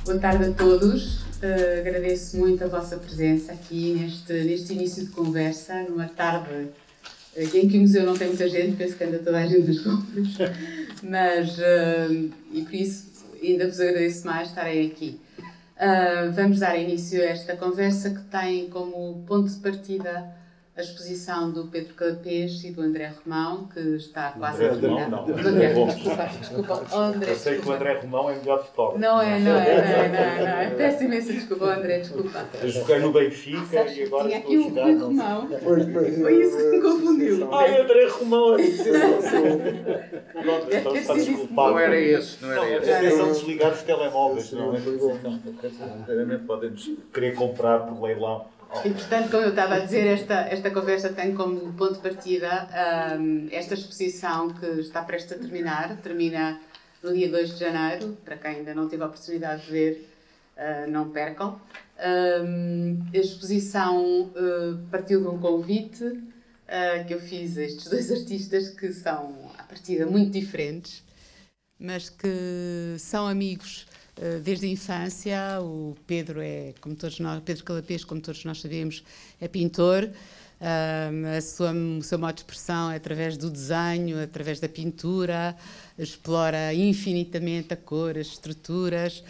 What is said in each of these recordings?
Boa tarde a todos. Agradeço muito a vossa presença aqui neste início de conversa, numa tarde em que o museu não tem muita gente, penso que anda toda a gente nas compras, mas, e por isso ainda vos agradeço mais estarem aqui. Vamos dar início a esta conversa que tem como ponto de partida a exposição do Pedro Calapês e do André Romão, que está quase a terminar. Desculpa, André. Eu sei que o André Romão é melhor fotógrafo. Não é. Peço imensa desculpa, André, desculpa. Eu joguei no Benfica e agora tinha estou aqui a o jogar. Rui Romão. Foi isso que me confundiu. Ai, André Romão! Pronto, Deve então ter está sido desculpado. Não era esse, não era esse. Atenção de desligar os telemóveis, não é? Podem-nos querer comprar por leilão. E, portanto, como eu estava a dizer, esta conversa tem como ponto de partida esta exposição que está prestes a terminar. Termina no dia 2 de janeiro. Para quem ainda não teve a oportunidade de ver, não percam. A exposição partiu de um convite que eu fiz a estes dois artistas que são, à partida, muito diferentes, mas que são amigos desde a infância. O Pedro Pedro Calapês, como todos nós sabemos, é pintor. O seu modo de expressão é através do desenho, através da pintura, explora infinitamente a cor, as estruturas.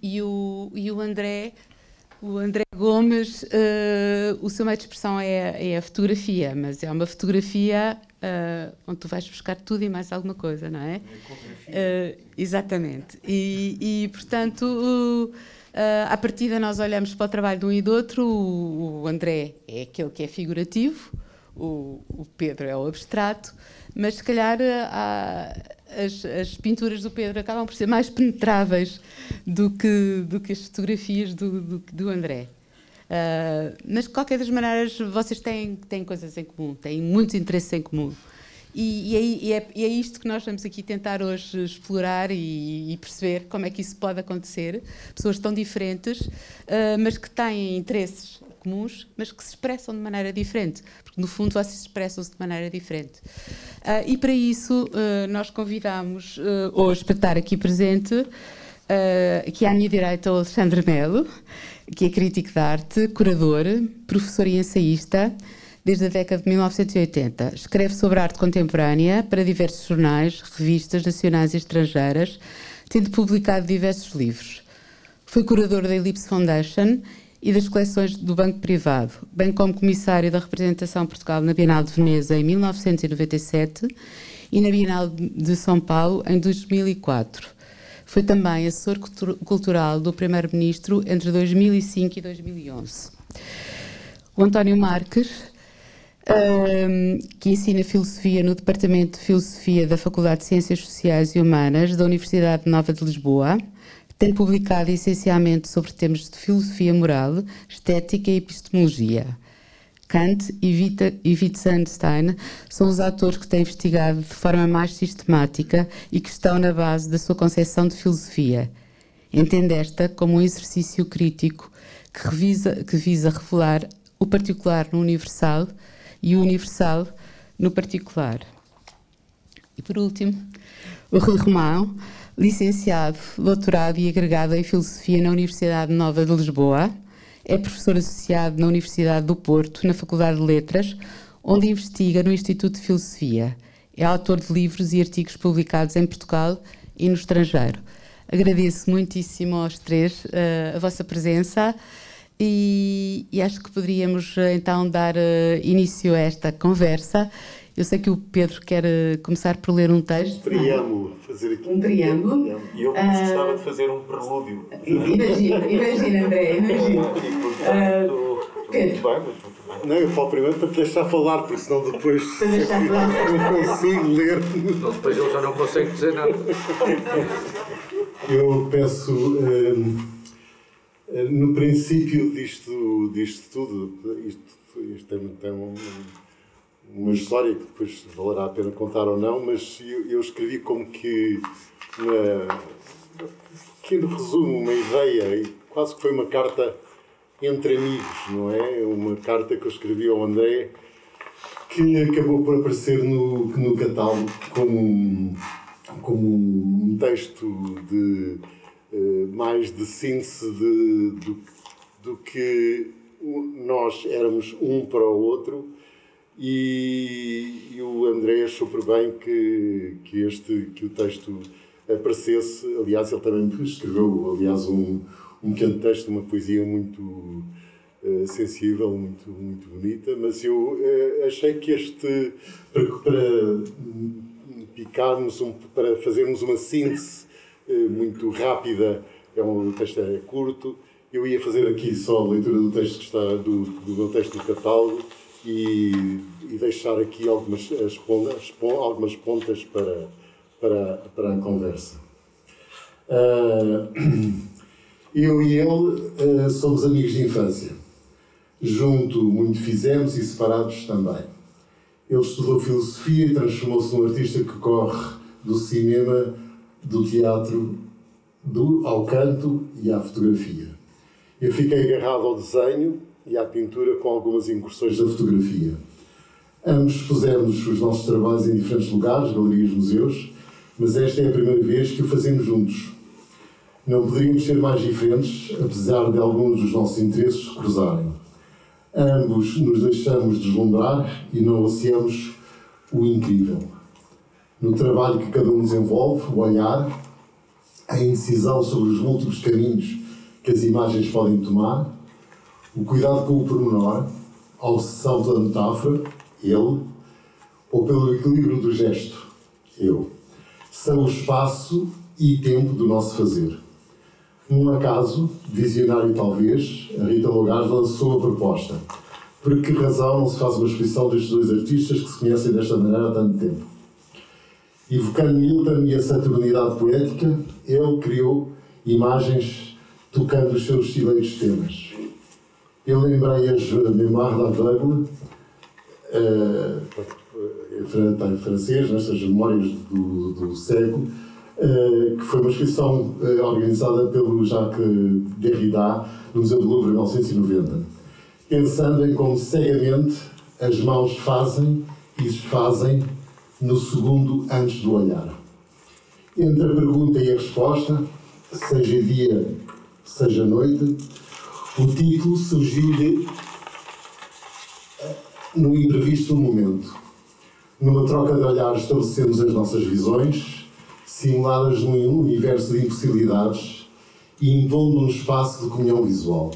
E o André Gomes, o seu meio de expressão é a fotografia, mas é uma fotografia onde tu vais buscar tudo e mais alguma coisa, não é? Exatamente. Portanto, à partida nós olhamos para o trabalho de um e do outro. O André é aquele que é figurativo, o Pedro é o abstrato, mas se calhar as pinturas do Pedro acabam por ser mais penetráveis do que as fotografias do André. Mas, de qualquer das maneiras, vocês têm coisas em comum, têm muitos interesses em comum. E é isto que nós vamos aqui tentar hoje explorar e perceber como é que isso pode acontecer. Pessoas tão diferentes, mas que têm interesses comuns, mas que se expressam de maneira diferente, porque no fundo vocês expressam-se de maneira diferente. E para isso nós convidamos hoje para estar aqui presente, aqui à minha direita, o Alexandre Melo, que é crítico de arte, curador, professor e ensaísta desde a década de 1980. Escreve sobre arte contemporânea para diversos jornais, revistas nacionais e estrangeiras, tendo publicado diversos livros. Foi curador da Ellipse Foundation e das coleções do Banco Privado, bem como comissário da representação de Portugal na Bienal de Veneza em 1997 e na Bienal de São Paulo em 2004. Foi também assessor cultural do Primeiro-Ministro entre 2005 e 2011. O António Marques, que ensina Filosofia no Departamento de Filosofia da Faculdade de Ciências Sociais e Humanas da Universidade Nova de Lisboa, tem publicado essencialmente sobre temas de filosofia moral, estética e epistemologia. Kant e Wittgenstein são os autores que têm investigado de forma mais sistemática e que estão na base da sua concepção de filosofia. Entende esta como um exercício crítico que visa revelar o particular no universal e o universal no particular. E por último, o Rui Romão, licenciado, doutorado e agregado em Filosofia na Universidade Nova de Lisboa, é professor associado na Universidade do Porto, na Faculdade de Letras, onde investiga no Instituto de Filosofia. É autor de livros e artigos publicados em Portugal e no estrangeiro. Agradeço muitíssimo aos três a vossa presença e acho que poderíamos então dar início a esta conversa. Eu sei que o Pedro quer começar por ler um texto. Preâmbulo, fazer aqui. Um preâmbulo. E eu gostava de fazer um prelúdio. Imagina, André, imagina. Pedro. Não, eu falo primeiro para te deixar falar, porque senão depois não consigo ler. Depois ele já não consegue dizer nada. Eu peço, no princípio disto tudo, isto tem uma história que depois valerá a pena contar ou não, mas eu escrevi como que pequeno resumo, uma ideia, e quase que foi uma carta entre amigos, não é? Uma carta que eu escrevi ao André, que acabou por aparecer no catálogo como um texto mais de síntese do que nós éramos um para o outro, e o André achou por bem que o texto aparecesse. Aliás, ele também escreveu, um pequeno texto, uma poesia muito sensível, muito, muito bonita, mas eu achei que para picarmos, para fazermos uma síntese muito rápida, o texto é curto, eu ia fazer aqui só a leitura do texto que está, do meu texto do catálogo, e deixar aqui algumas pontas para a conversa. Eu e ele somos amigos de infância. Junto muito fizemos e separados também. Ele estudou filosofia e transformou-se num artista que corre do cinema, do teatro, ao canto e à fotografia. Eu fiquei agarrado ao desenho e à pintura, com algumas incursões da fotografia. Ambos pusemos os nossos trabalhos em diferentes lugares, galerias, museus, mas esta é a primeira vez que o fazemos juntos. Não poderíamos ser mais diferentes, apesar de alguns dos nossos interesses se cruzarem. Ambos nos deixamos deslumbrar e não receamos o incrível. No trabalho que cada um desenvolve, o olhar, a indecisão sobre os múltiplos caminhos que as imagens podem tomar, o cuidado com o pormenor, a obsessão pela metáfora, ele, ou pelo equilíbrio do gesto, eu, são o espaço e tempo do nosso fazer. Num acaso, visionário talvez, a Rita Logares lançou a proposta. Por que razão não se faz uma exposição destes dois artistas que se conhecem desta maneira há tanto tempo? Evocando Milton e a saturnidade poética, ele criou imagens tocando os seus estileiros temas. Eu lembrei as Mémoires d'Aveugle, em francês, nestas memórias do cego, que foi uma exposição organizada pelo Jacques Derrida no Museu do Louvre em 1990, pensando em como cegamente as mãos fazem e desfazem no segundo antes do olhar. Entre a pergunta e a resposta, seja dia, seja noite, o título surgiu no imprevisto momento. Numa troca de olhares estabelecemos as nossas visões, simuladas num universo de impossibilidades e impondo um espaço de comunhão visual.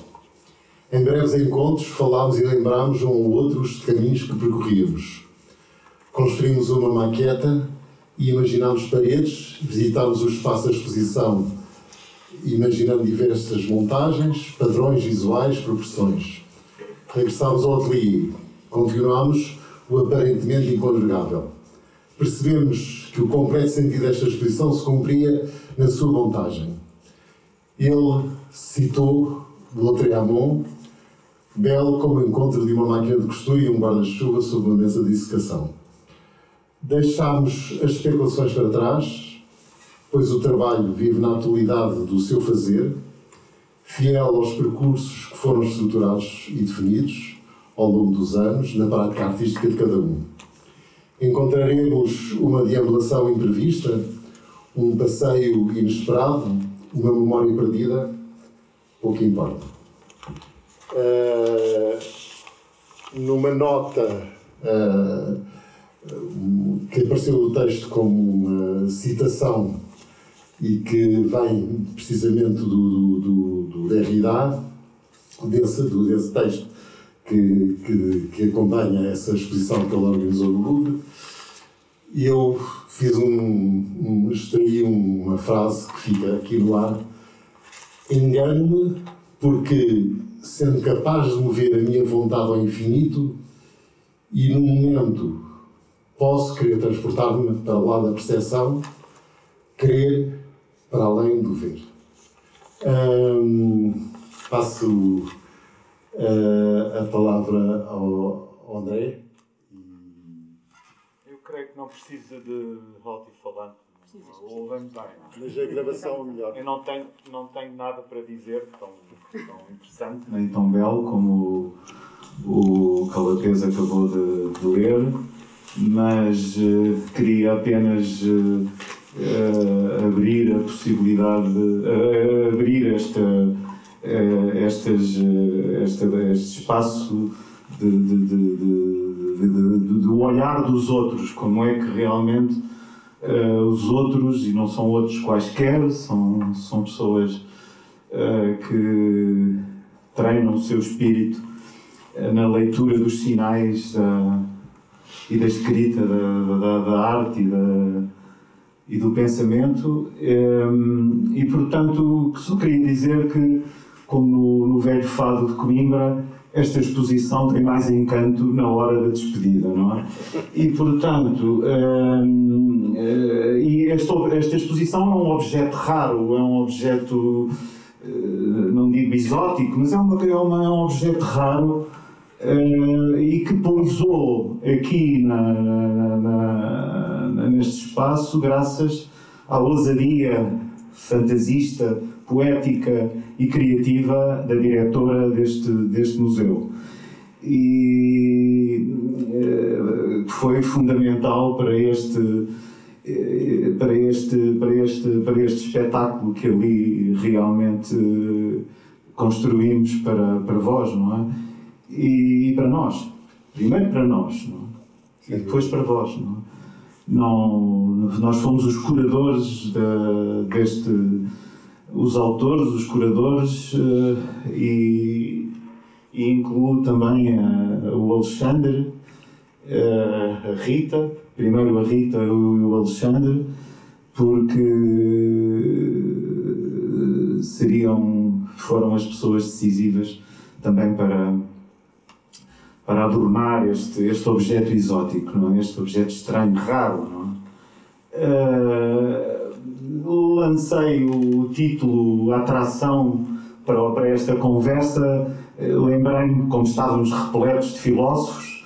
Em breves encontros, falámos e lembrámos um ao outro os caminhos que percorríamos. Construímos uma maqueta e imaginámos paredes, visitámos o espaço da exposição, imaginando diversas montagens, padrões visuais, proporções. Regressámos ao ateliê, continuámos o aparentemente inconjugável. Percebemos que o completo sentido desta exposição se cumpria na sua montagem. Ele citou Lautréamont, belo como o encontro de uma máquina de costura e um guarda-chuva sob uma mesa de dissecação. Deixámos as especulações para trás, pois o trabalho vive na atualidade do seu fazer, fiel aos percursos que foram estruturados e definidos ao longo dos anos na prática artística de cada um. Encontraremos uma deambulação imprevista, um passeio inesperado, uma memória perdida, pouco importa. Numa nota que apareceu no texto como uma citação e que vem precisamente do Derrida, desse texto que acompanha essa exposição que ele organizou no Louvre, e eu extraí uma frase que fica aqui no ar: engano-me porque, sendo capaz de mover a minha vontade ao infinito, e num momento posso querer transportar-me para lá da percepção, querer para além do ver. Passo a palavra ao André. Eu creio que não precisa de alto-falante. Ou vamos dar. Mas a gravação é melhor. Eu não tenho nada para dizer tão interessante nem tão belo como o Calabrês acabou de ler, mas queria apenas abrir a possibilidade de abrir este espaço do olhar dos outros, como é que realmente os outros, e não são outros quaisquer, são pessoas que treinam o seu espírito na leitura dos sinais e da escrita, da arte e do pensamento, e portanto só queria dizer que, como no velho fado de Coimbra, esta exposição tem mais encanto na hora da despedida, não é? E portanto, esta exposição é um objeto raro, é um objeto, não digo exótico, mas é um objeto raro, e que pousou aqui neste espaço graças à ousadia fantasista, poética e criativa da diretora deste museu. E foi fundamental para este espetáculo que ali realmente construímos para vós, não é? E para nós. Primeiro para nós, não é? E depois para vós, não é? Nós fomos os curadores os autores, os curadores, e incluo também o Alexandre, a Rita, primeiro a Rita e o Alexandre, porque foram as pessoas decisivas também para adornar este objeto exótico, não é? Este objeto estranho, raro, não é? Lancei o título Atração para esta conversa, lembrei-me como estávamos repletos de filósofos,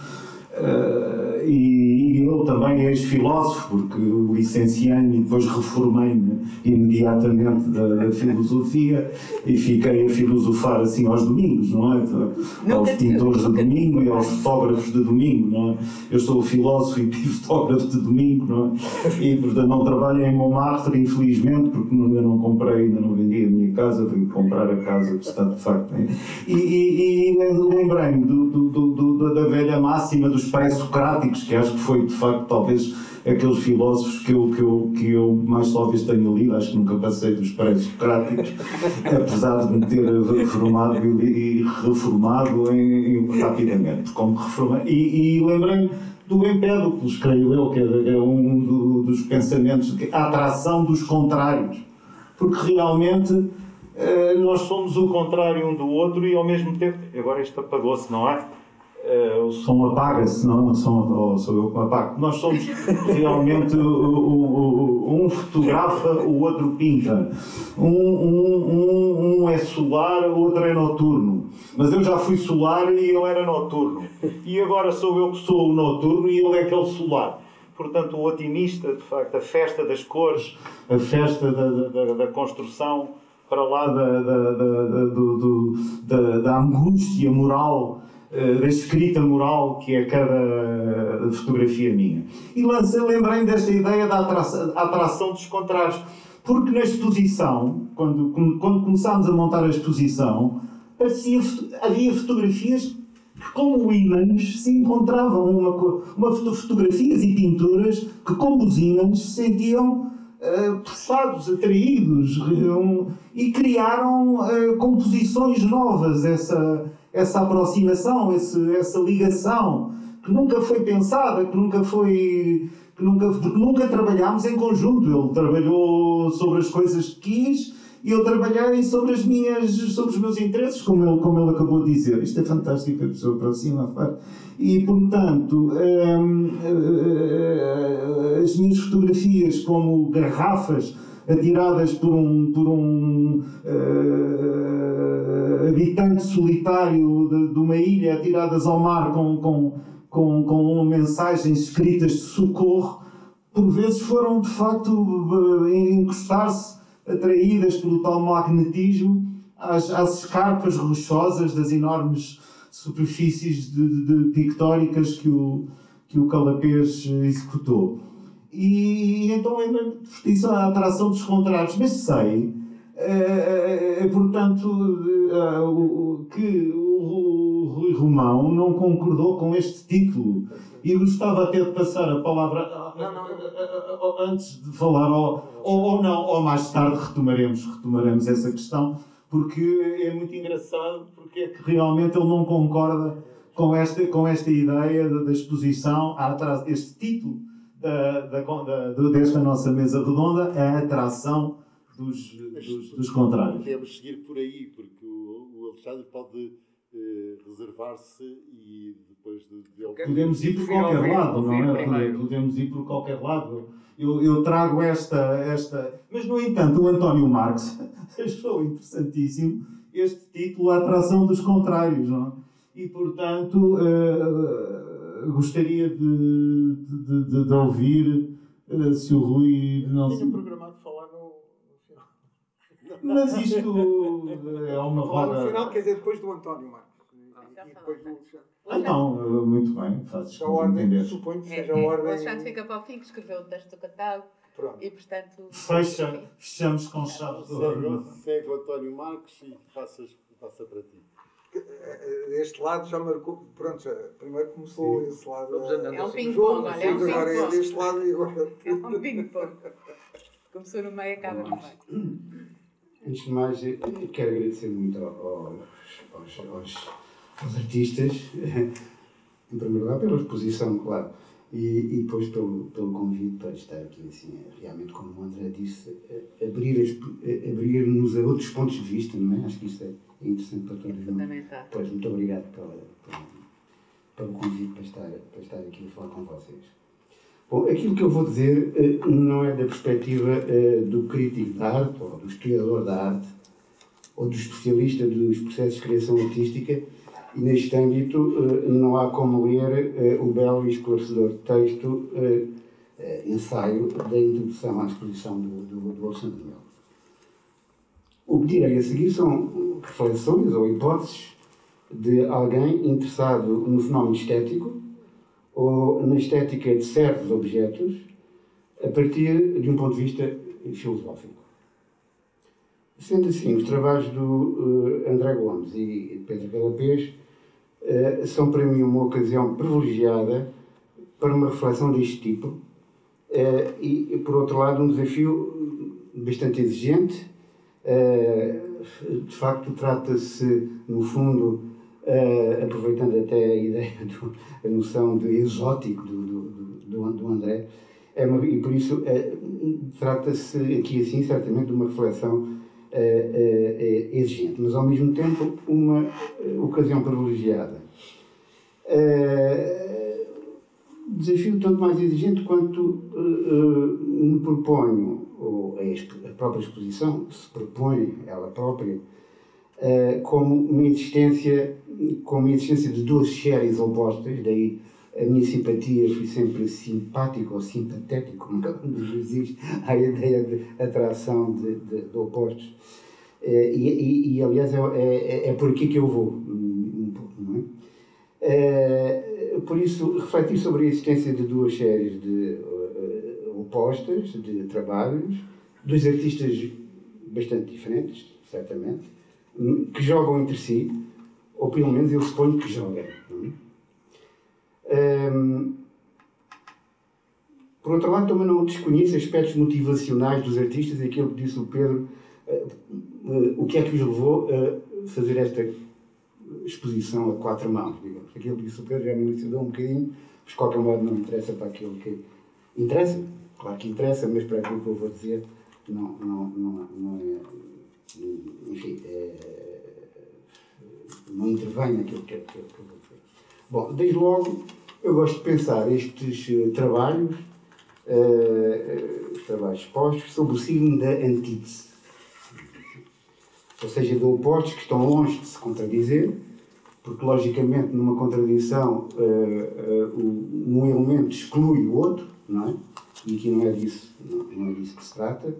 e eu também ex-filósofo, porque licenciei-me e depois reformei-me imediatamente da filosofia e fiquei a filosofar assim aos domingos, não é? Aos pintores de domingo e aos fotógrafos de domingo, não é? Eu sou filósofo e fotógrafo de domingo, não é? E portanto não trabalho em Montmartre, infelizmente, porque ainda não comprei, ainda não vendi a minha casa, tenho que comprar a casa que está de facto. E lembrei-me da velha máxima dos pré-socráticos, que acho que foi de facto talvez aqueles filósofos que eu mais talvez tenha lido. Acho que nunca passei dos pré-socráticos, apesar de me ter reformado e reformado rapidamente, como reformei. E lembrei-me do Empédocles, creio eu, que é um dos pensamentos, a atração dos contrários, porque realmente nós somos o contrário um do outro e ao mesmo tempo. Agora isto apagou-se, não é? O som apaga-se, não sou eu que me apago. Nós somos realmente um fotografa, o outro pinta. Um é solar, o outro é noturno. Mas eu já fui solar e ele era noturno. E agora sou eu que sou o noturno e ele é aquele solar. Portanto, o otimista, de facto, a festa das cores, a festa da construção, para lá da angústia moral, da escrita moral que é cada fotografia minha. E lembrei-me desta ideia da atração dos contrários, porque na exposição, quando começámos a montar a exposição, havia fotografias que, como ímãs, se encontravam, fotografias e pinturas que, como os ímãs, se sentiam puxados, atraídos, e criaram composições novas, essa aproximação, essa ligação que nunca foi pensada, porque nunca trabalhámos em conjunto. Ele trabalhou sobre as coisas que quis e eu trabalhei sobre os meus interesses, como ele acabou de dizer. Isto é fantástico, a pessoa aproxima. E, portanto, as minhas fotografias como garrafas atiradas por um habitante solitário de uma ilha, atiradas ao mar com mensagens escritas de socorro, por vezes foram de facto encostar-se, atraídas pelo tal magnetismo, às escarpas rochosas das enormes superfícies pictóricas que o Calapés executou. E então lembro-me de justiça à atração dos contrários, mas sei, portanto, que o Rui Romão não concordou com este título e gostava até de passar a palavra antes de falar, ou mais tarde retomaremos essa questão, porque é muito engraçado, porque é que realmente ele não concorda com esta ideia da exposição, este título desta nossa mesa redonda, a atração dos contrários. Devemos seguir por aí, porque o Alexandre pode reservar-se e depois de podemos ir por qualquer lado, não é? Podemos ir por qualquer lado. Eu trago esta... Mas, no entanto, o António Marques achou interessantíssimo este título, A Atração dos Contrários, não é? E, portanto, gostaria de ouvir se o Rui... Tinha programado falar no final. Mas isto é uma roda... No final, quer dizer, depois do António Marques. E depois do Alexandre. Então, muito bem, fazes A ordem, entender. suponho que seja a ordem... O Alexandre fica para o fim, que escreveu o texto do catálogo. Pronto. E, portanto... Fechamos com chave de ouro. segue o António Marques e passa para ti. Este lado já marcou... Pronto, primeiro começou esse lado... É um ping-pong, olha, é um agora é ping-pong. deste lado e agora... É um ping-pong. Começou no meio e acaba no meio. Antes de mais, eu quero agradecer muito aos artistas, em primeiro lugar pela exposição, claro, e depois pelo convite para estar aqui, assim, realmente, como o André disse, abrir-nos a outros pontos de vista, não é? Acho que isso é interessante para todos nós. Fundamental. Pois, muito obrigado pelo convite para estar aqui a falar com vocês. Bom, aquilo que eu vou dizer não é da perspectiva do crítico da arte, ou do historiador da arte, ou do especialista dos processos de criação artística, e neste âmbito não há como ler o belo e esclarecedor texto, ensaio, da introdução à exposição do Alexandre Melo. O que direi a seguir são reflexões ou hipóteses de alguém interessado no fenómeno estético ou na estética de certos objetos a partir de um ponto de vista filosófico. Sendo assim, os trabalhos do André Gomes e Pedro Calapés são para mim uma ocasião privilegiada para uma reflexão deste tipo e, por outro lado, um desafio bastante exigente. De facto, trata-se, no fundo, aproveitando até a ideia, a noção de exótico do André, e por isso trata-se aqui, assim, certamente, de uma reflexão exigente, mas ao mesmo tempo uma ocasião privilegiada. Desafio tanto mais exigente quanto me proponho, ou a própria exposição se propõe, ela própria, como uma existência de duas séries opostas, daí a minha simpatia foi sempre simpático ou simpatético, como cada um dos existe, à ideia de atração de opostos. Aliás, é por aqui que eu vou, um pouco, não é? Por isso, refletir sobre a existência de duas séries de opostas, de trabalhos, dois artistas bastante diferentes, certamente, que jogam entre si, ou pelo menos eu suponho que jogam. Por outro lado, também não desconheço aspectos motivacionais dos artistas, e aquilo que disse o Pedro, o que é que os levou a fazer esta exposição a quatro mãos, digamos. Aquilo que disse o Pedro já me elucidou um bocadinho, mas de qualquer modo não interessa para aquilo que interessa, claro que interessa, mas para aquilo que eu vou dizer não é, enfim, não intervém naquilo que eu vou dizer. Bom, desde logo, eu gosto de pensar estes trabalhos, os trabalhos expostos, sob o signo da antítese. Ou seja, de opostos que estão longe de se contradizer, porque, logicamente, numa contradição, um elemento exclui o outro, não é? E aqui não é disso que se trata.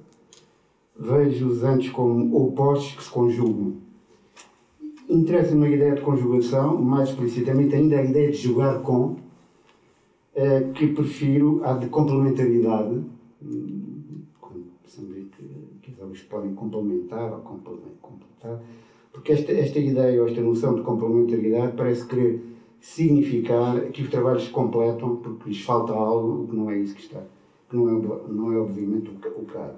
Vejo-os antes como opostos que se conjugam. Interessa-me a ideia de conjugação, mais explicitamente ainda a ideia de jogar com, que prefiro à de complementaridade, quando pensamos que as obras podem complementar ou completar, porque esta ideia ou esta noção de complementaridade parece querer significar que os trabalhos se completam porque lhes falta algo, que não é isso que está, que não é obviamente o caso.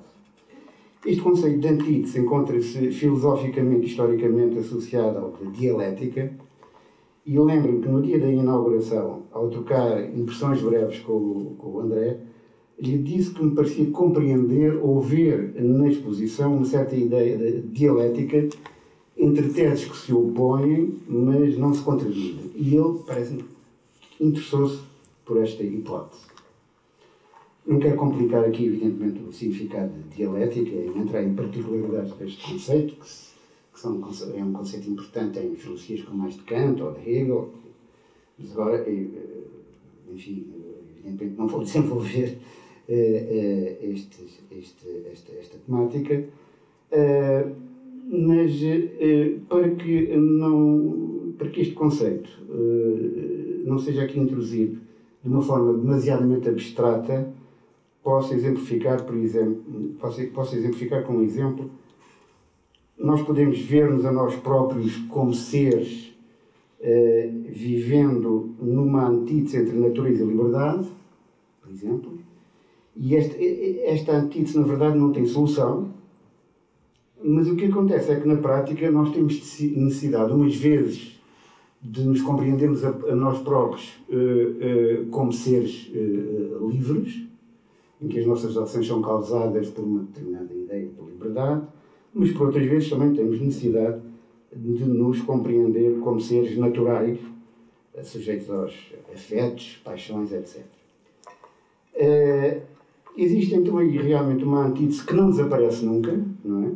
Este conceito de antítese encontra-se filosoficamente e historicamente associado ao de dialética, e lembro-me que no dia da inauguração, ao trocar impressões breves com o André, lhe disse que me parecia compreender ou ver na exposição uma certa ideia de dialética entre teses que se opõem, mas não se contradizem. E ele, parece-me, interessou-se por esta hipótese. Não quero complicar aqui, evidentemente, o significado de dialética e entrar em particularidades deste conceito, é um conceito importante em filosofias como as de Kant ou de Hegel, mas agora, enfim, evidentemente não vou desenvolver esta temática, mas para que este conceito não seja aqui introduzido de uma forma demasiadamente abstrata, posso exemplificar com um exemplo. Nós podemos ver-nos a nós próprios como seres vivendo numa antítese entre natureza e liberdade, por exemplo, e esta antítese, na verdade, não tem solução, mas o que acontece é que, na prática, nós temos necessidade, umas vezes, de nos compreendermos a nós próprios como seres livres, em que as nossas ações são causadas por uma determinada ideia de liberdade, mas por outras vezes também temos necessidade de nos compreender como seres naturais, sujeitos aos afetos, paixões, etc. Existe então aí realmente uma antítese que não desaparece nunca, não é?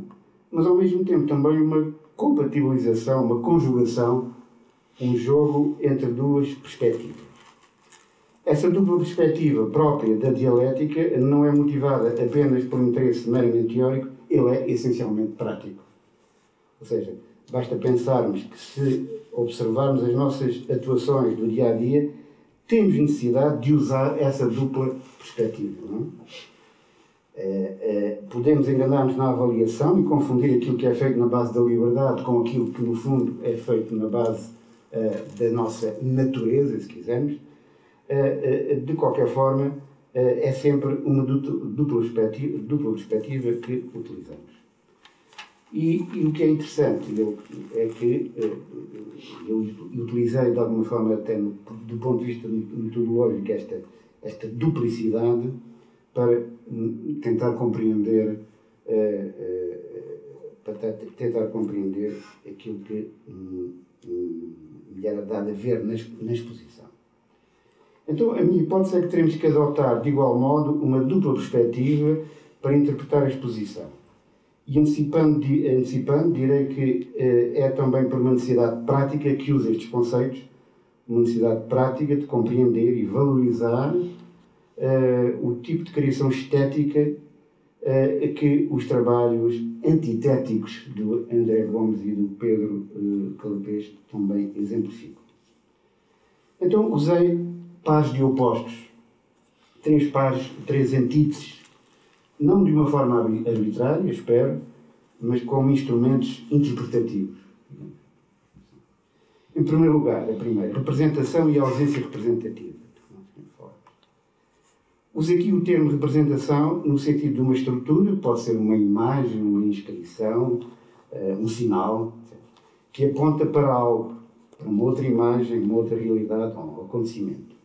Mas ao mesmo tempo também uma compatibilização, uma conjugação, um jogo entre duas perspectivas. Essa dupla perspectiva própria da dialética não é motivada apenas por um interesse meramente teórico, ele é essencialmente prático. Ou seja, basta pensarmos que se observarmos as nossas atuações do dia a dia, temos necessidade de usar essa dupla perspectiva. Não é? Podemos enganar-nos na avaliação e confundir aquilo que é feito na base da liberdade com aquilo que, no fundo, é feito na base da nossa natureza, se quisermos. De qualquer forma, é sempre uma dupla perspectiva que utilizamos. E o que é interessante é que eu utilizei de alguma forma, até do ponto de vista metodológico, esta duplicidade para tentar compreender aquilo que me era dado a ver na exposição. Então, a minha hipótese é que teremos que adotar, de igual modo, uma dupla perspectiva para interpretar a exposição. E antecipando, direi que é também por uma necessidade prática que usa estes conceitos, uma necessidade prática de compreender e valorizar o tipo de criação estética que os trabalhos antitéticos do André Gomes e do Pedro Calapés também exemplificam. Então, usei pares de opostos, três antíteses, não de uma forma arbitrária, espero, mas como instrumentos interpretativos. Em primeiro lugar, representação e ausência representativa. Uso aqui o termo representação no sentido de uma estrutura, pode ser uma imagem, uma inscrição, um sinal, que aponta para algo, para uma outra imagem, uma outra realidade ou um acontecimento.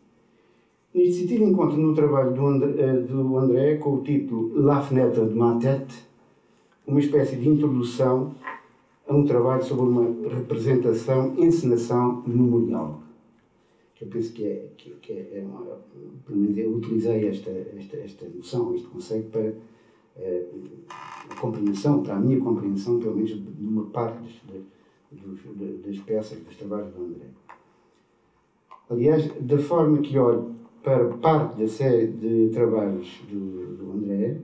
Neste sentido, encontro no trabalho do André, com o título La Fenêtre de ma tête, uma espécie de introdução a um trabalho sobre uma representação, encenação memorial. Que eu penso pelo menos eu utilizei esta noção, este conceito para a compreensão, para a minha compreensão, pelo menos de uma parte das peças, dos trabalhos do André. Aliás, da forma que olho para parte da série de trabalhos do André,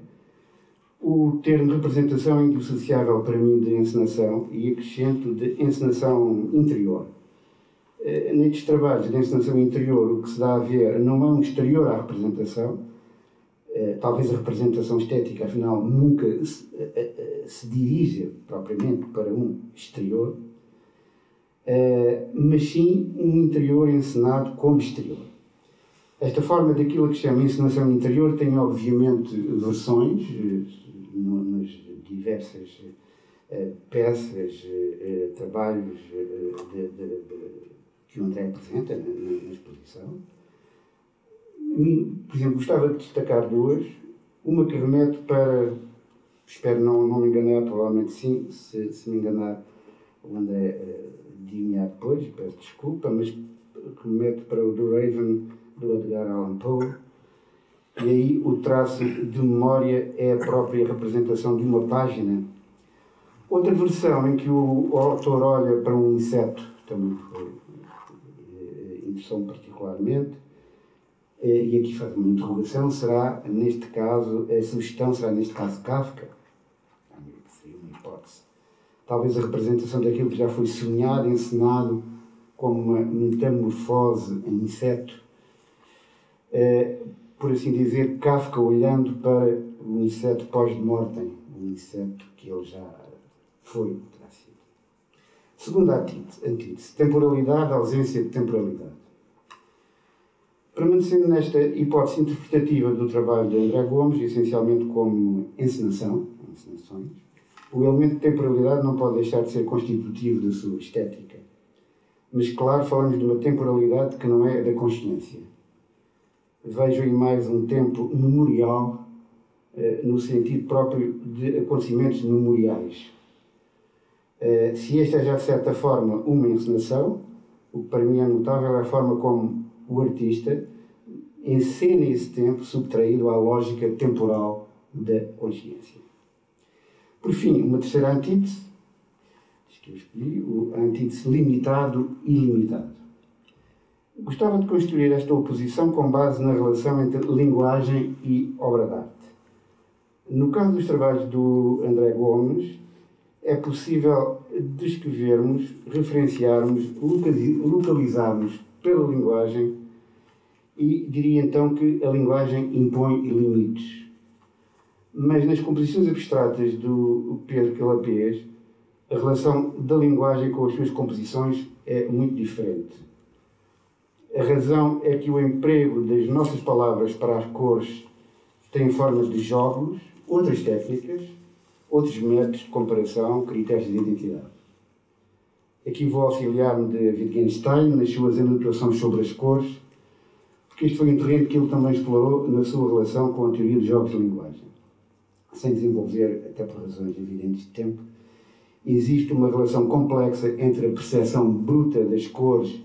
o termo representação é indissociável para mim de encenação e acrescento de encenação interior. Nestes trabalhos de encenação interior, o que se dá a ver não é um exterior à representação, talvez a representação estética, afinal, nunca se dirija propriamente para um exterior, mas sim um interior encenado como exterior. Esta forma daquilo que se chama encenação interior tem, obviamente, versões nas diversas peças, trabalhos que o André apresenta na exposição. Por exemplo, gostava de destacar duas. Uma que remete para, espero não me enganar, provavelmente sim, se me enganar o André diga depois, peço desculpa, mas que remete para o do Raven, do Edgar Allan Poe. E aí o traço de memória é a própria representação de uma página. Outra versão em que o autor olha para um inseto, também interessou-me particularmente, e aqui faz uma interrogação, será, neste caso, a sugestão será, neste caso, Kafka? Seria uma hipótese. Talvez a representação daquilo que já foi sonhado, encenado, como uma metamorfose em inseto. Por assim dizer, Kafka olhando para o inseto pós-mortem, o inseto que ele já foi, terá sido. Segunda antítese, temporalidade, ausência de temporalidade. Permanecendo nesta hipótese interpretativa do trabalho de André Gomes, essencialmente como encenações, o elemento de temporalidade não pode deixar de ser constitutivo da sua estética. Mas, claro, falamos de uma temporalidade que não é da consciência. Vejo aí mais um tempo memorial, no sentido próprio de acontecimentos memoriais. Se esta é já, de certa forma, uma encenação, o que para mim é notável é a forma como o artista encena esse tempo subtraído à lógica temporal da consciência. Por fim, uma terceira antítese, que eu escolhi, a antítese limitado e ilimitado. Gostava de construir esta oposição com base na relação entre linguagem e obra de arte. No caso dos trabalhos do André Gomes, é possível descrevermos, referenciarmos, localizarmos pela linguagem e diria então que a linguagem impõe limites. Mas nas composições abstratas do Pedro Calapés, a relação da linguagem com as suas composições é muito diferente. A razão é que o emprego das nossas palavras para as cores tem formas de jogos, outras técnicas, outros métodos de comparação, critérios de identidade. Aqui vou auxiliar-me de Wittgenstein nas suas anotações sobre as cores, porque este foi um terreno que ele também explorou na sua relação com a teoria de jogos de linguagem. Sem desenvolver, até por razões evidentes de tempo, existe uma relação complexa entre a percepção bruta das cores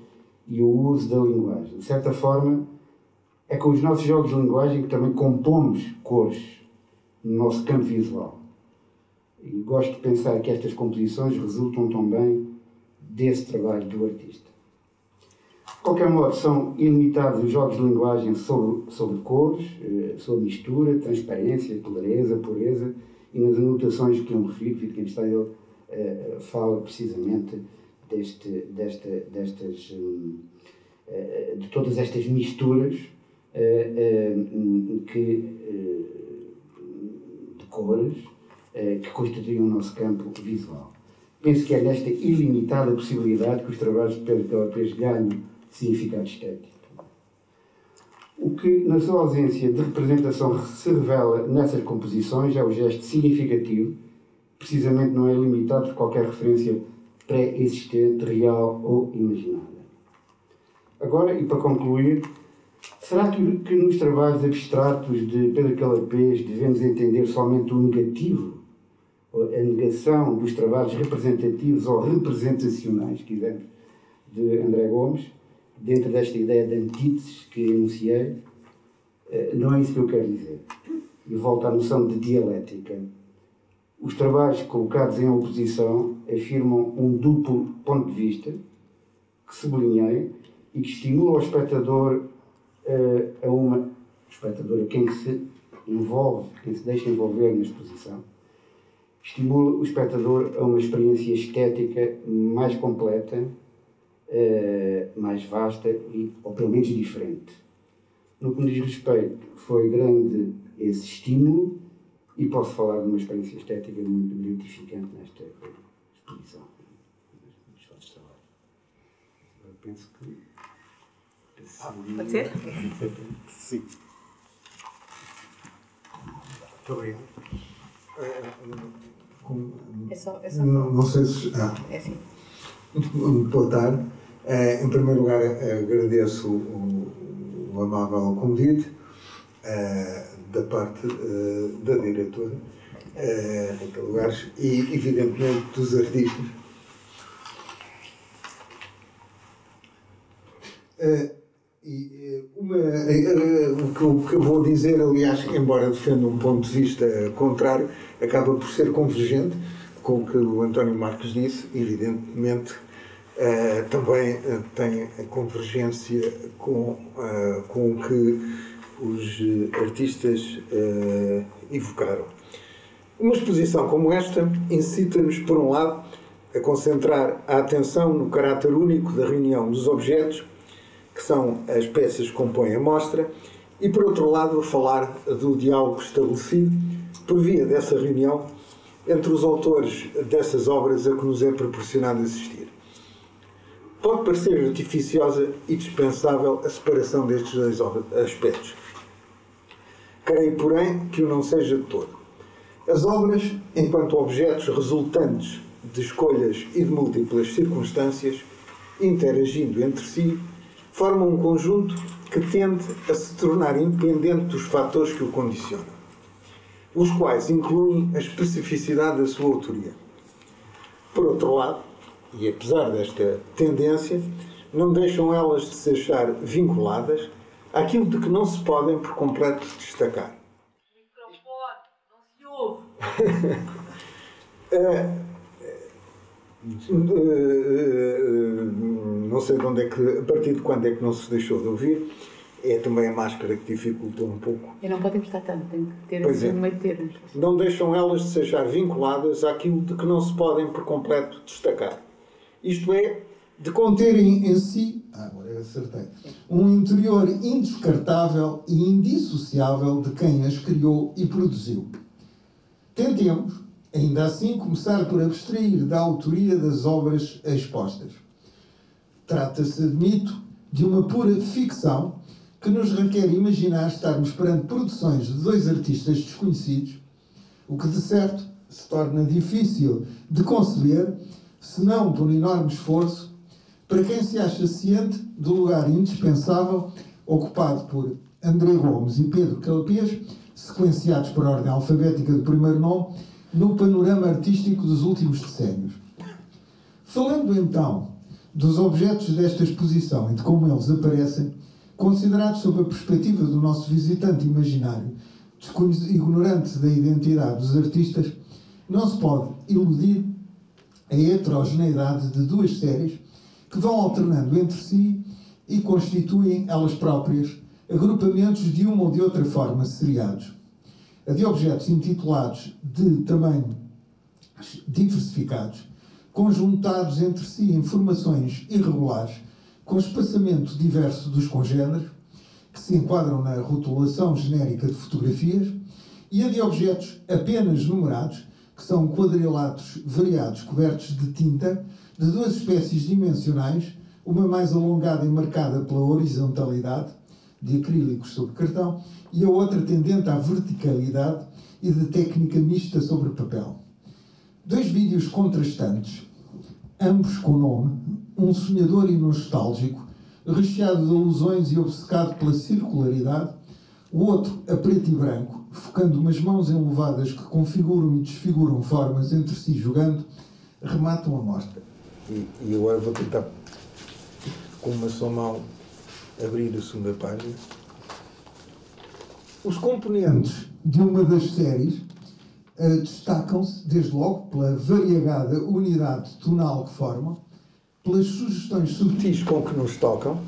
e o uso da linguagem. De certa forma, é com os nossos jogos de linguagem que também compomos cores no nosso campo visual. E gosto de pensar que estas composições resultam também desse trabalho do artista. De qualquer modo, são ilimitados os jogos de linguagem sobre cores, sobre mistura, transparência, clareza, pureza, e nas anotações que eu me refiro, Wittgenstein fala precisamente de todas estas misturas de cores que constituem o nosso campo visual. Penso que é nesta ilimitada possibilidade que os trabalhos de Pedro Calapés ganham significado estético. O que, na sua ausência de representação, se revela nessas composições é o gesto significativo, precisamente não é limitado por qualquer referência pré-existente, real ou imaginária. Agora, e para concluir, será que nos trabalhos abstratos de Pedro Calapés devemos entender somente o negativo, a negação dos trabalhos representativos ou representacionais, se quisermos, de André Gomes, dentro desta ideia de antíteses que enunciei? Não é isso que eu quero dizer. E volto à noção de dialética. Os trabalhos colocados em oposição afirmam um duplo ponto de vista, que sublinhei, e que estimula o espectador a quem se envolve, quem se deixa envolver na exposição, estimula o espectador a uma experiência estética mais completa, mais vasta, ou pelo menos diferente. No que me diz respeito, foi grande esse estímulo e posso falar de uma experiência estética muito gratificante nesta exposição. Eu penso que... Pode ser? Sim. Muito obrigado. É só. Não sei se... É assim. Boa tarde. Em primeiro lugar, agradeço o amável convite da parte da diretora, Rita Lugares, e evidentemente dos artistas. O que eu vou dizer, aliás, embora defenda um ponto de vista contrário, acaba por ser convergente com o que o António Marques disse. Evidentemente, também tem a convergência com o que os artistas evocaram. Uma exposição como esta incita-nos, por um lado, a concentrar a atenção no caráter único da reunião dos objetos, que são as peças que compõem a mostra, e, por outro lado, a falar do diálogo estabelecido por via dessa reunião entre os autores dessas obras a que nos é proporcionado assistir. Pode parecer artificiosa e dispensável a separação destes dois aspectos. Creio, porém, que o não seja de todo. As obras, enquanto objetos resultantes de escolhas e de múltiplas circunstâncias, interagindo entre si, formam um conjunto que tende a se tornar independente dos fatores que o condicionam, os quais incluem a especificidade da sua autoria. Por outro lado, e apesar desta tendência, não deixam elas de se achar vinculadas àquilo de que não se podem por completo destacar. O microfone, não se ouve. Não sei de onde é que, a partir de quando é que não se deixou de ouvir. É também a máscara que dificultou um pouco. Eu não pode encostar tanto, tem que ter Pois assim é. no meio termo. Não deixam elas de se achar vinculadas àquilo de que não se podem por completo destacar. Isto é, de conterem em si, agora eu acertei, um interior indescartável e indissociável de quem as criou e produziu. Tentemos, ainda assim, começar por abstrair da autoria das obras expostas. Trata-se, admito, de uma pura ficção que nos requer imaginar estarmos perante produções de dois artistas desconhecidos, o que de certo se torna difícil de conceber, se não por enorme esforço, para quem se acha ciente do lugar indispensável ocupado por André Gomes e Pedro Calapês, sequenciados por ordem alfabética do primeiro nome, no panorama artístico dos últimos decénios. Falando então dos objetos desta exposição e de como eles aparecem, considerados sob a perspectiva do nosso visitante imaginário, ignorante da identidade dos artistas, não se pode iludir a heterogeneidade de duas séries que vão alternando entre si e constituem elas próprias agrupamentos de uma ou de outra forma seriados. A de objetos intitulados de tamanho diversificados, conjuntados entre si em formações irregulares, com espaçamento diverso dos congêneres, que se enquadram na rotulação genérica de fotografias, e a de objetos apenas numerados, que são quadrilatos variados cobertos de tinta, de duas espécies dimensionais, uma mais alongada e marcada pela horizontalidade, de acrílicos sobre cartão, e a outra tendente à verticalidade e de técnica mista sobre papel. Dois vídeos contrastantes, ambos com nome, um sonhador e nostálgico, recheado de alusões e obcecado pela circularidade, o outro a preto e branco, focando umas mãos enluvadas que configuram e desfiguram formas entre si jogando, rematam a mostra. e agora vou tentar, com uma só mão, abrir a segunda página. Os componentes de uma das séries destacam-se, desde logo, pela variegada unidade tonal que formam, pelas sugestões subtis Com que nos tocam,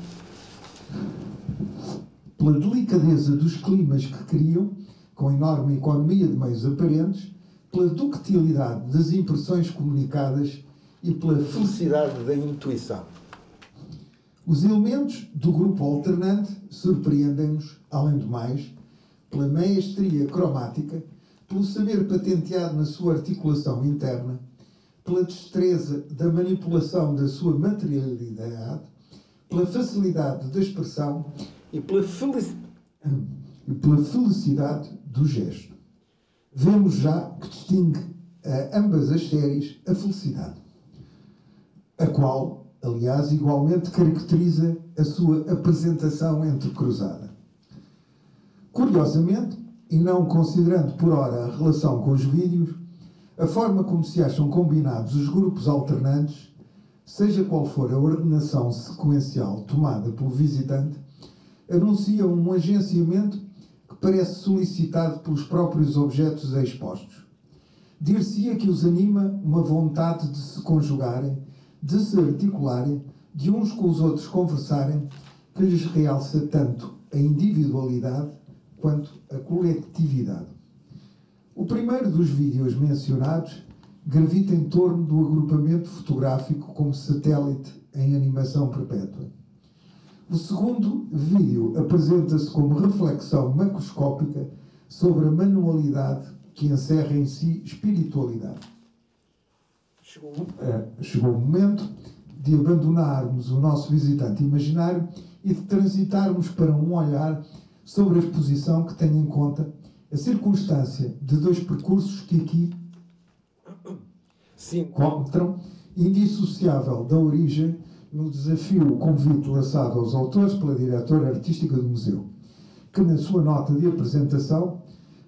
pela delicadeza dos climas que criam, com enorme economia de meios aparentes, pela ductilidade das impressões comunicadas e pela felicidade da intuição. Os elementos do grupo alternante surpreendem-nos, além do mais, pela maestria cromática, pelo saber patenteado na sua articulação interna, pela destreza da manipulação da sua materialidade, pela facilidade da expressão e pela felicidade do gesto. Vemos já que distingue a ambas as séries a felicidade, a qual, aliás, igualmente caracteriza a sua apresentação entrecruzada. Curiosamente, e não considerando por ora a relação com os vídeos, a forma como se acham combinados os grupos alternantes, seja qual for a ordenação sequencial tomada pelo visitante, anuncia um agenciamento que parece solicitado pelos próprios objetos expostos. Dir-se-ia que os anima uma vontade de se conjugarem, de se articularem, de uns com os outros conversarem, que lhes realça tanto a individualidade quanto a coletividade. O primeiro dos vídeos mencionados gravita em torno do agrupamento fotográfico como satélite em animação perpétua. O segundo vídeo apresenta-se como reflexão macroscópica sobre a manualidade que encerra em si espiritualidade. Chegou o momento de abandonarmos o nosso visitante imaginário e de transitarmos para um olhar sobre a exposição que tenha em conta a circunstância de dois percursos que aqui se encontram, indissociável da origem, no desafio o convite lançado aos autores pela diretora artística do museu, que na sua nota de apresentação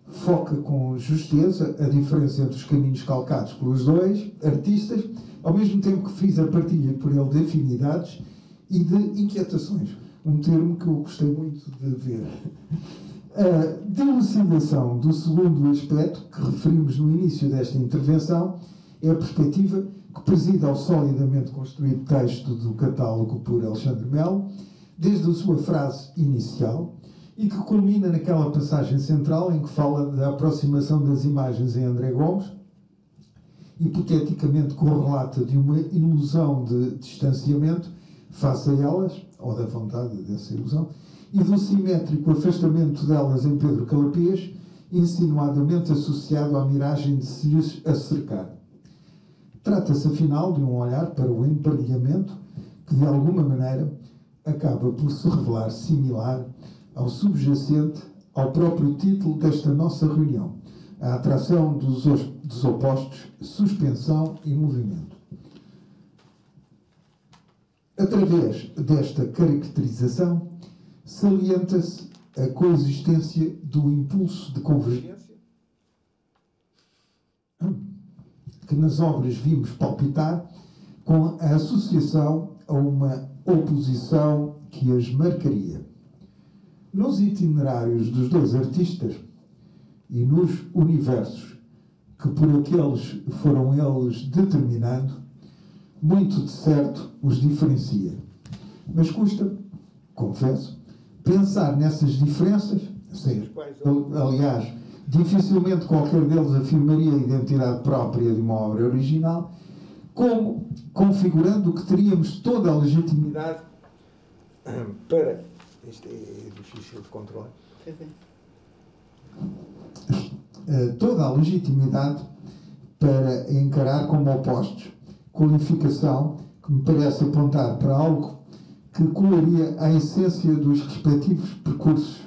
foca com justeza a diferença entre os caminhos calcados pelos dois artistas, ao mesmo tempo que frisa a partilha por ele de afinidades e de inquietações. Um termo que eu gostei muito de ver. A dilucidação do segundo aspecto, que referimos no início desta intervenção, é a perspectiva que preside ao solidamente construído texto do catálogo por Alexandre Melo, desde a sua frase inicial, e que culmina naquela passagem central em que fala da aproximação das imagens em André Gomes, hipoteticamente correlata de uma ilusão de distanciamento face a elas, ou da vontade dessa ilusão, e do simétrico afastamento delas em Pedro Calapês, insinuadamente associado à miragem de se lhes acercar. Trata-se, afinal, de um olhar para o emparelhamento que, de alguma maneira, acaba por se revelar similar ao subjacente ao próprio título desta nossa reunião, a atração dos opostos, suspensão e movimento. Através desta caracterização, salienta-se a coexistência do impulso de convergência que nas obras vimos palpitar com a associação a uma oposição que as marcaria. Nos itinerários dos dois artistas e nos universos que por aqueles foram eles determinando, muito de certo os diferencia. Mas custa, confesso, pensar nessas diferenças, sem, aliás, dificilmente qualquer deles afirmaria a identidade própria de uma obra original, como configurando que teríamos toda a legitimidade para... Isto é difícil de controlar. Toda a legitimidade para encarar como opostos, qualificação que me parece apontar para algo que colaria a essência dos respectivos percursos.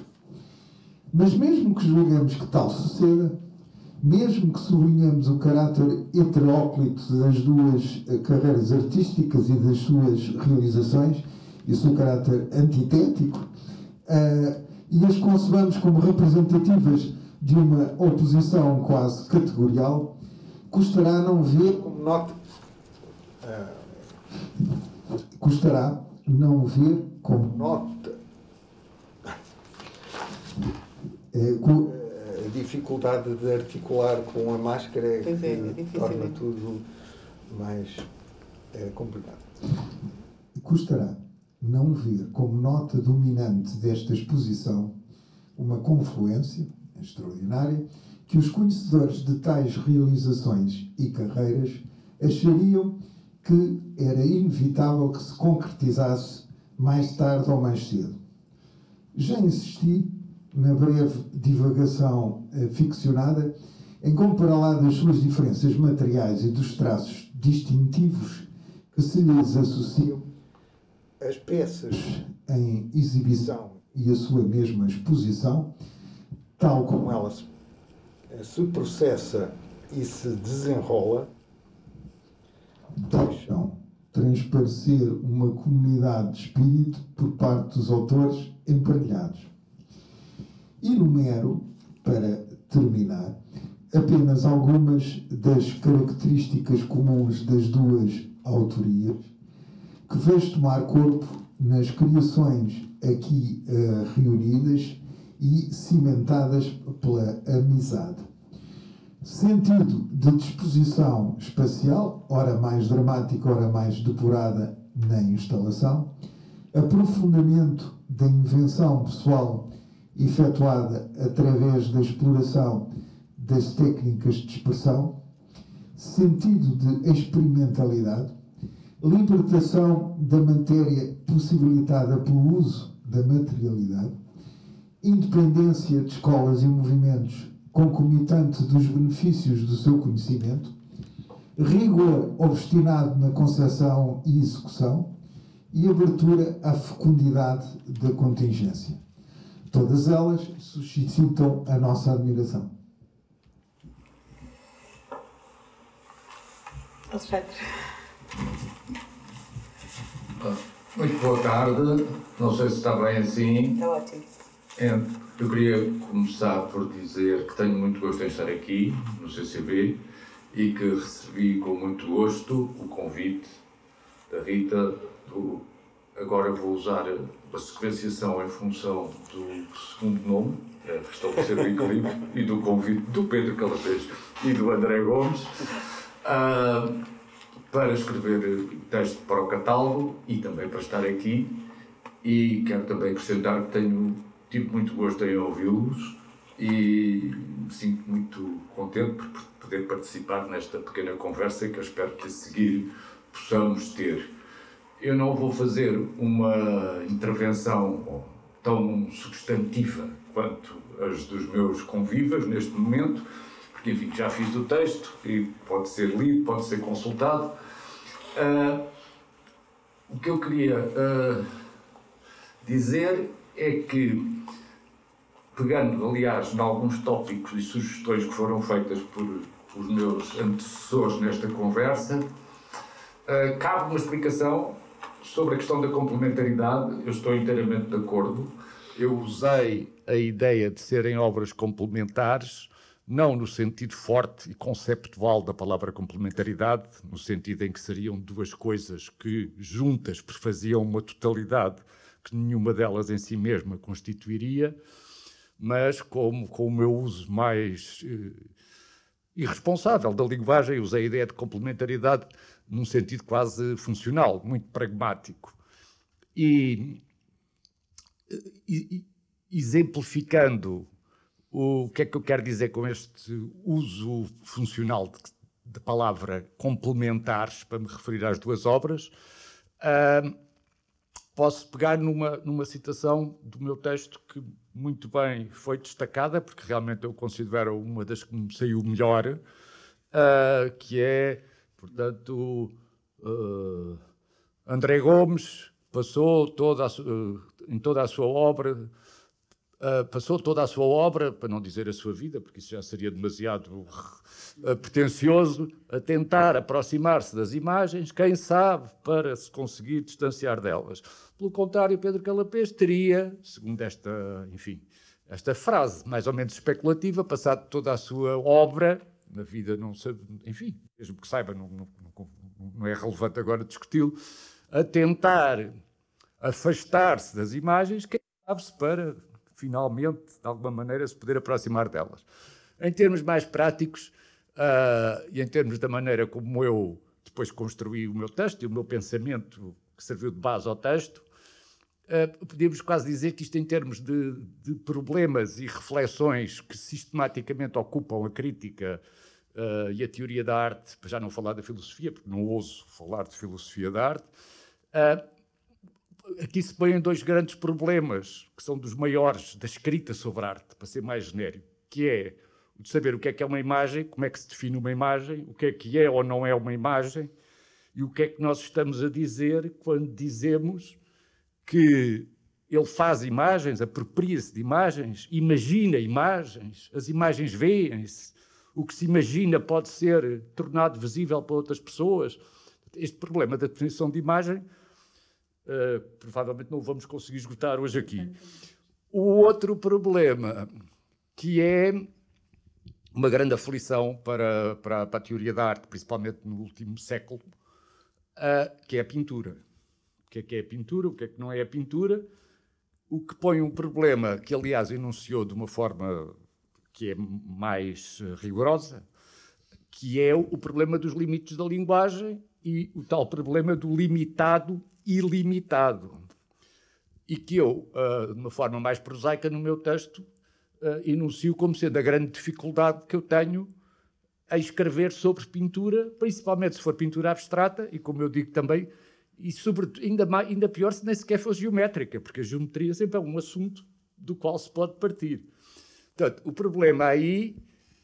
Mas mesmo que julguemos que tal suceda, mesmo que sublinhemos o caráter heteróclito das duas carreiras artísticas e das suas realizações, e o seu caráter antitético, e as concebamos como representativas de uma oposição quase categorial, custará não ver como nota... custará não ver como nota a dificuldade de articular com a máscara que torna tudo mais complicado. Custará não ver como nota dominante desta exposição uma confluência extraordinária que os conhecedores de tais realizações e carreiras achariam que era inevitável que se concretizasse mais tarde ou mais cedo. Já insisti, na breve divagação ficcionada, em comparar lá das suas diferenças materiais e dos traços distintivos que se lhes associam as peças em exibição e a sua mesma exposição, tal como ela se processa e se desenrola, deixam transparecer uma comunidade de espírito por parte dos autores emparelhados. Enumero, para terminar, apenas algumas das características comuns das duas autorias, que vejo tomar corpo nas criações aqui reunidas e cimentadas pela amizade. Sentido de disposição espacial, ora mais dramática, ora mais depurada na instalação, aprofundamento da invenção pessoal efetuada através da exploração das técnicas de expressão, sentido de experimentalidade, libertação da matéria possibilitada pelo uso da materialidade, independência de escolas e movimentos concomitante dos benefícios do seu conhecimento, rigor obstinado na concepção e execução e abertura à fecundidade da contingência. Todas elas suscitam a nossa admiração. Muito boa tarde, não sei se está bem assim. Está ótimo. Eu queria começar por dizer que tenho muito gosto em estar aqui no CCB e que recebi com muito gosto o convite da Rita. Agora vou usar a sequenciação em função do segundo nome, restabelecer o equilíbrio, e do convite do Pedro Calapés e do André Gomes, para escrever texto para o catálogo e também para estar aqui. E quero também acrescentar que tive muito gosto em ouvi-los e me sinto muito contente por poder participar nesta pequena conversa que eu espero que a seguir possamos ter. Eu não vou fazer uma intervenção tão substantiva quanto as dos meus convivas neste momento, porque, enfim, já fiz o texto e pode ser lido, pode ser consultado. O que eu queria dizer é que, pegando, aliás, em alguns tópicos e sugestões que foram feitas por os meus antecessores nesta conversa, cabe uma explicação sobre a questão da complementaridade. Eu estou inteiramente de acordo. Eu usei a ideia de serem obras complementares, não no sentido forte e conceptual da palavra complementaridade, no sentido em que seriam duas coisas que juntas prefaziam uma totalidade que nenhuma delas em si mesma constituiria, mas com o meu uso mais irresponsável da linguagem, usei a ideia de complementaridade num sentido quase funcional, muito pragmático. E exemplificando o que é que eu quero dizer com este uso funcional de palavra complementares, para me referir às duas obras, posso pegar numa citação do meu texto que muito bem foi destacada, porque realmente eu considero uma das que me saiu melhor, que é, portanto, André Gomes passou em toda a sua obra, para não dizer a sua vida, porque isso já seria demasiado pretencioso, a tentar aproximar-se das imagens, quem sabe, para se conseguir distanciar delas. Pelo contrário, Pedro Calapés teria, segundo esta frase mais ou menos especulativa, passado toda a sua obra, na vida, não sei, enfim, mesmo que saiba, não é relevante agora discuti-lo, a tentar afastar-se das imagens, quem sabe-se, para finalmente, de alguma maneira, se poder aproximar delas. Em termos mais práticos, e em termos da maneira como eu depois construí o meu texto e o meu pensamento que serviu de base ao texto, podíamos quase dizer que isto, em termos de problemas e reflexões que sistematicamente ocupam a crítica e a teoria da arte, para já não falar da filosofia, porque não ouso falar de filosofia da arte, aqui se põem dois grandes problemas, que são dos maiores da escrita sobre arte, para ser mais genérico, que é o de saber o que é uma imagem, como é que se define uma imagem, o que é ou não é uma imagem, e o que é que nós estamos a dizer quando dizemos que ele faz imagens, apropria-se de imagens, imagina imagens, as imagens veem-se, o que se imagina pode ser tornado visível para outras pessoas. Este problema da definição de imagem, provavelmente não o vamos conseguir esgotar hoje aqui. O outro problema, que é uma grande aflição para a teoria da arte, principalmente no último século, que é a pintura. O que é a pintura, o que não é a pintura, o que põe um problema que, aliás, enunciou de uma forma que é mais rigorosa, que é o problema dos limites da linguagem e o tal problema do limitado e ilimitado. E que eu, de uma forma mais prosaica no meu texto, enuncio como sendo a grande dificuldade que eu tenho a escrever sobre pintura, principalmente se for pintura abstrata, e como eu digo também, e sobretudo, ainda pior se nem sequer for geométrica, porque a geometria sempre é um assunto do qual se pode partir. Portanto, o problema aí,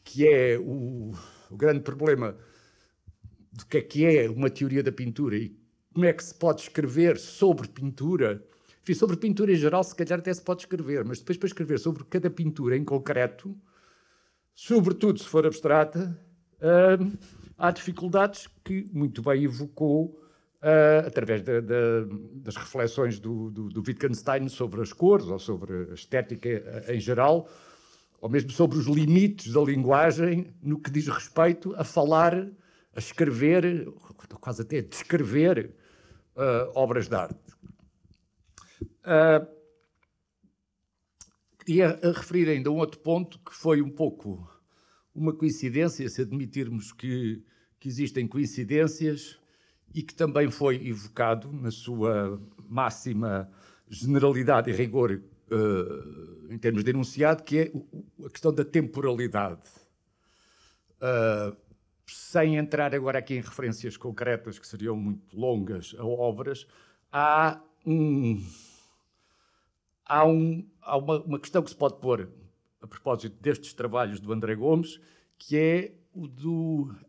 que é o grande problema do que é uma teoria da pintura e como é que se pode escrever sobre pintura. Enfim, sobre pintura em geral, se calhar até se pode escrever, mas depois para escrever sobre cada pintura em concreto, sobretudo se for abstrata, há dificuldades que muito bem evocou através das reflexões do Wittgenstein sobre as cores, ou sobre a estética em geral, ou mesmo sobre os limites da linguagem no que diz respeito a falar, a escrever, quase até a descrever obras de arte. Queria referir ainda um outro ponto que foi um pouco uma coincidência, se admitirmos que existem coincidências, e que também foi evocado na sua máxima generalidade e rigor em termos de enunciado, que é a questão da temporalidade. Sem entrar agora aqui em referências concretas, que seriam muito longas a obras, há uma questão que se pode pôr a propósito destes trabalhos do André Gomes, que é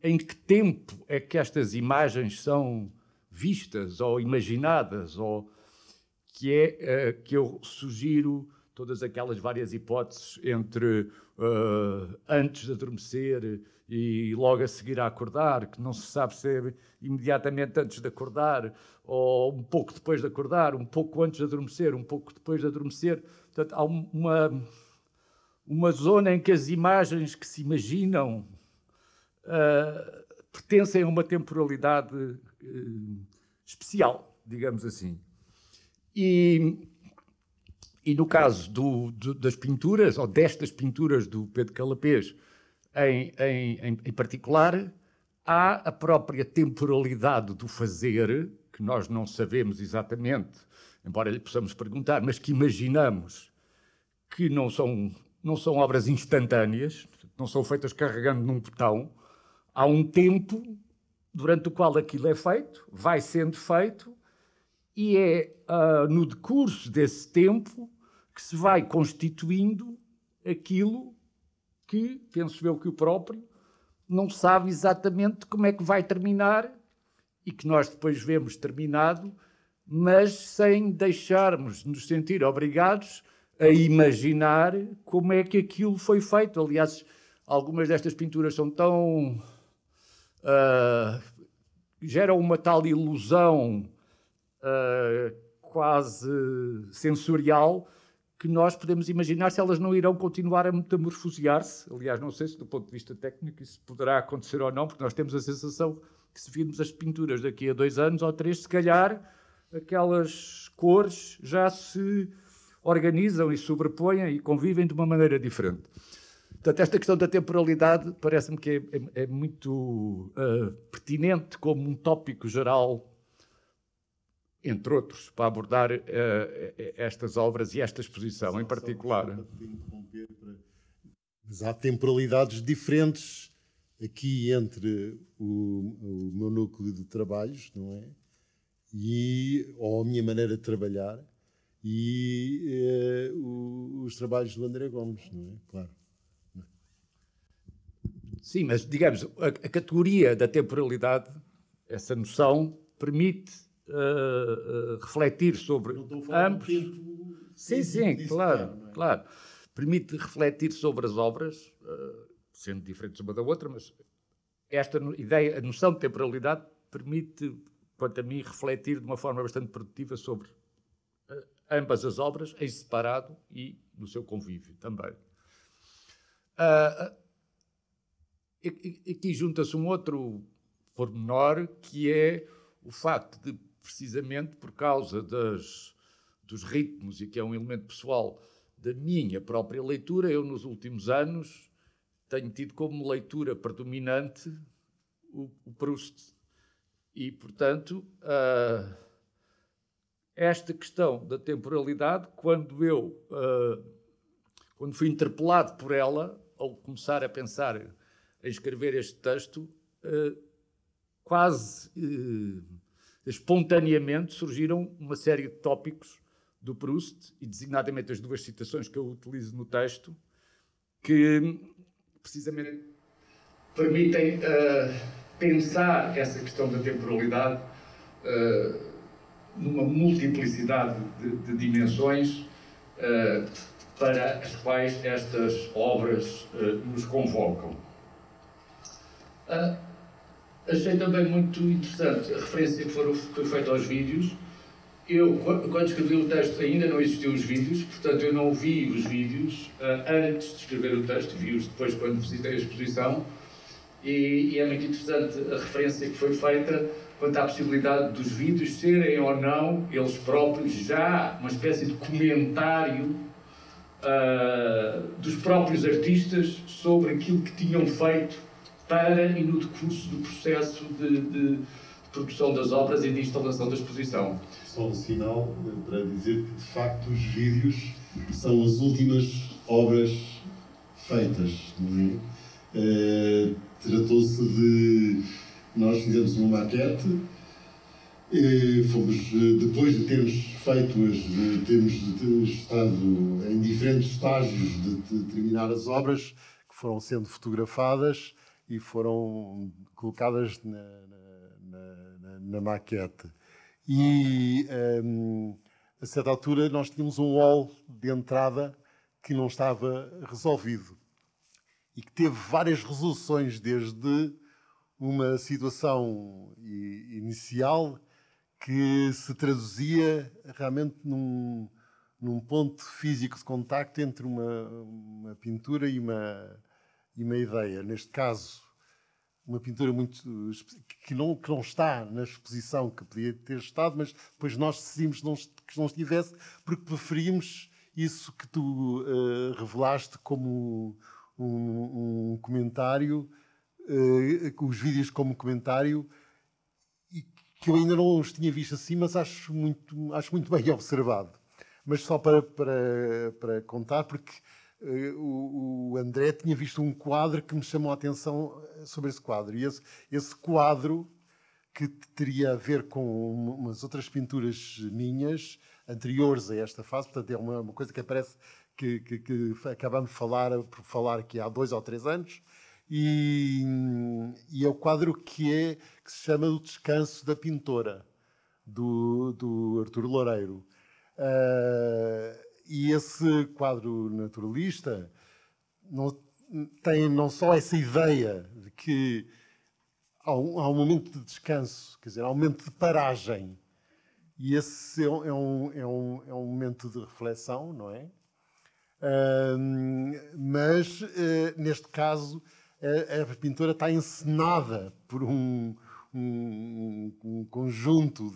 em que tempo é que estas imagens são vistas ou imaginadas, ou que eu sugiro todas aquelas várias hipóteses entre antes de adormecer e logo a seguir a acordar, que não se sabe se é imediatamente antes de acordar, ou um pouco depois de acordar, um pouco antes de adormecer, um pouco depois de adormecer. Portanto, há uma zona em que as imagens que se imaginam pertencem a uma temporalidade especial, digamos assim. E no caso das pinturas, ou destas pinturas do Pedro Calapés em particular, há a própria temporalidade do fazer, que nós não sabemos exatamente, embora lhe possamos perguntar, mas que imaginamos que não são obras instantâneas, não são feitas carregando num botão. Há um tempo durante o qual aquilo é feito, vai sendo feito, e é no decurso desse tempo que se vai constituindo aquilo que, penso eu que o próprio, não sabe exatamente como é que vai terminar e que nós depois vemos terminado, mas sem deixarmos de nos sentir obrigados a imaginar como é que aquilo foi feito. Aliás, algumas destas pinturas são tão... geram uma tal ilusão quase sensorial que nós podemos imaginar se elas não irão continuar a metamorfosear-se. Aliás, não sei se do ponto de vista técnico isso poderá acontecer ou não, porque nós temos a sensação que se virmos as pinturas daqui a 2 anos ou 3, se calhar aquelas cores já se organizam e sobrepõem e convivem de uma maneira diferente. Portanto, esta questão da temporalidade parece-me que é muito pertinente como um tópico geral, entre outros, para abordar estas obras e esta exposição em particular. Mas há temporalidades diferentes aqui entre o meu núcleo de trabalhos, não é? ou a minha maneira de trabalhar, e os trabalhos do André Gomes, não é? Claro. Sim, mas, digamos, a categoria da temporalidade, essa noção, permite refletir sobre ambos. Sim, claro, claro. Permite refletir sobre as obras, sendo diferentes uma da outra, mas esta ideia, a noção de temporalidade, permite, quanto a mim, refletir de uma forma bastante produtiva sobre ambas as obras, em separado e no seu convívio também. Aqui junta-se um outro pormenor, que é o facto de, precisamente por causa dos ritmos, e que é um elemento pessoal da minha própria leitura, eu nos últimos anos tenho tido como leitura predominante o Proust. E, portanto, esta questão da temporalidade, quando fui interpelado por ela, ao começar a pensar em escrever este texto, quase espontaneamente surgiram uma série de tópicos do Proust, e designadamente as duas citações que eu utilizo no texto, que precisamente permitem pensar essa questão da temporalidade numa multiplicidade de dimensões para as quais estas obras nos convocam. Achei também muito interessante a referência que foi feita aos vídeos. Eu, quando escrevi o texto, ainda não existiam os vídeos, portanto eu não vi os vídeos antes de escrever o texto, vi-os depois quando visitei a exposição, e é muito interessante a referência que foi feita quanto à possibilidade dos vídeos serem ou não, eles próprios, já uma espécie de comentário dos próprios artistas sobre aquilo que tinham feito para e no decurso do processo de produção das obras e de instalação da exposição. Só um sinal para dizer que, de facto, os vídeos são as últimas obras feitas, não é? Tratou-se de... Nós fizemos uma maquete, fomos, depois de termos feito, termos estado em diferentes estágios de terminar as obras, que foram sendo fotografadas e foram colocadas na maquete. E a certa altura nós tínhamos um hall de entrada que não estava resolvido e que teve várias resoluções, desde uma situação inicial que se traduzia realmente num ponto físico de contacto entre uma pintura e uma ideia. Neste caso, uma pintura muito que não está na exposição, que podia ter estado, mas depois nós decidimos que não estivesse, porque preferimos isso que tu revelaste como um comentário, os vídeos como comentário, e que eu ainda não os tinha visto assim, mas acho muito bem observado. Mas só para contar, porque o André tinha visto um quadro que me chamou a atenção sobre esse quadro. E esse quadro, que teria a ver com umas outras pinturas minhas, anteriores a esta fase, portanto é uma coisa que aparece, que acabamos de falar aqui há 2 ou 3 anos, e é o quadro que se chama O Descanso da Pintora, do Artur Loureiro. E esse quadro naturalista tem não só essa ideia de que há um momento de descanso, quer dizer, há um momento de paragem, e esse é um momento de reflexão, não é? Mas, neste caso, a pintura está encenada por um conjunto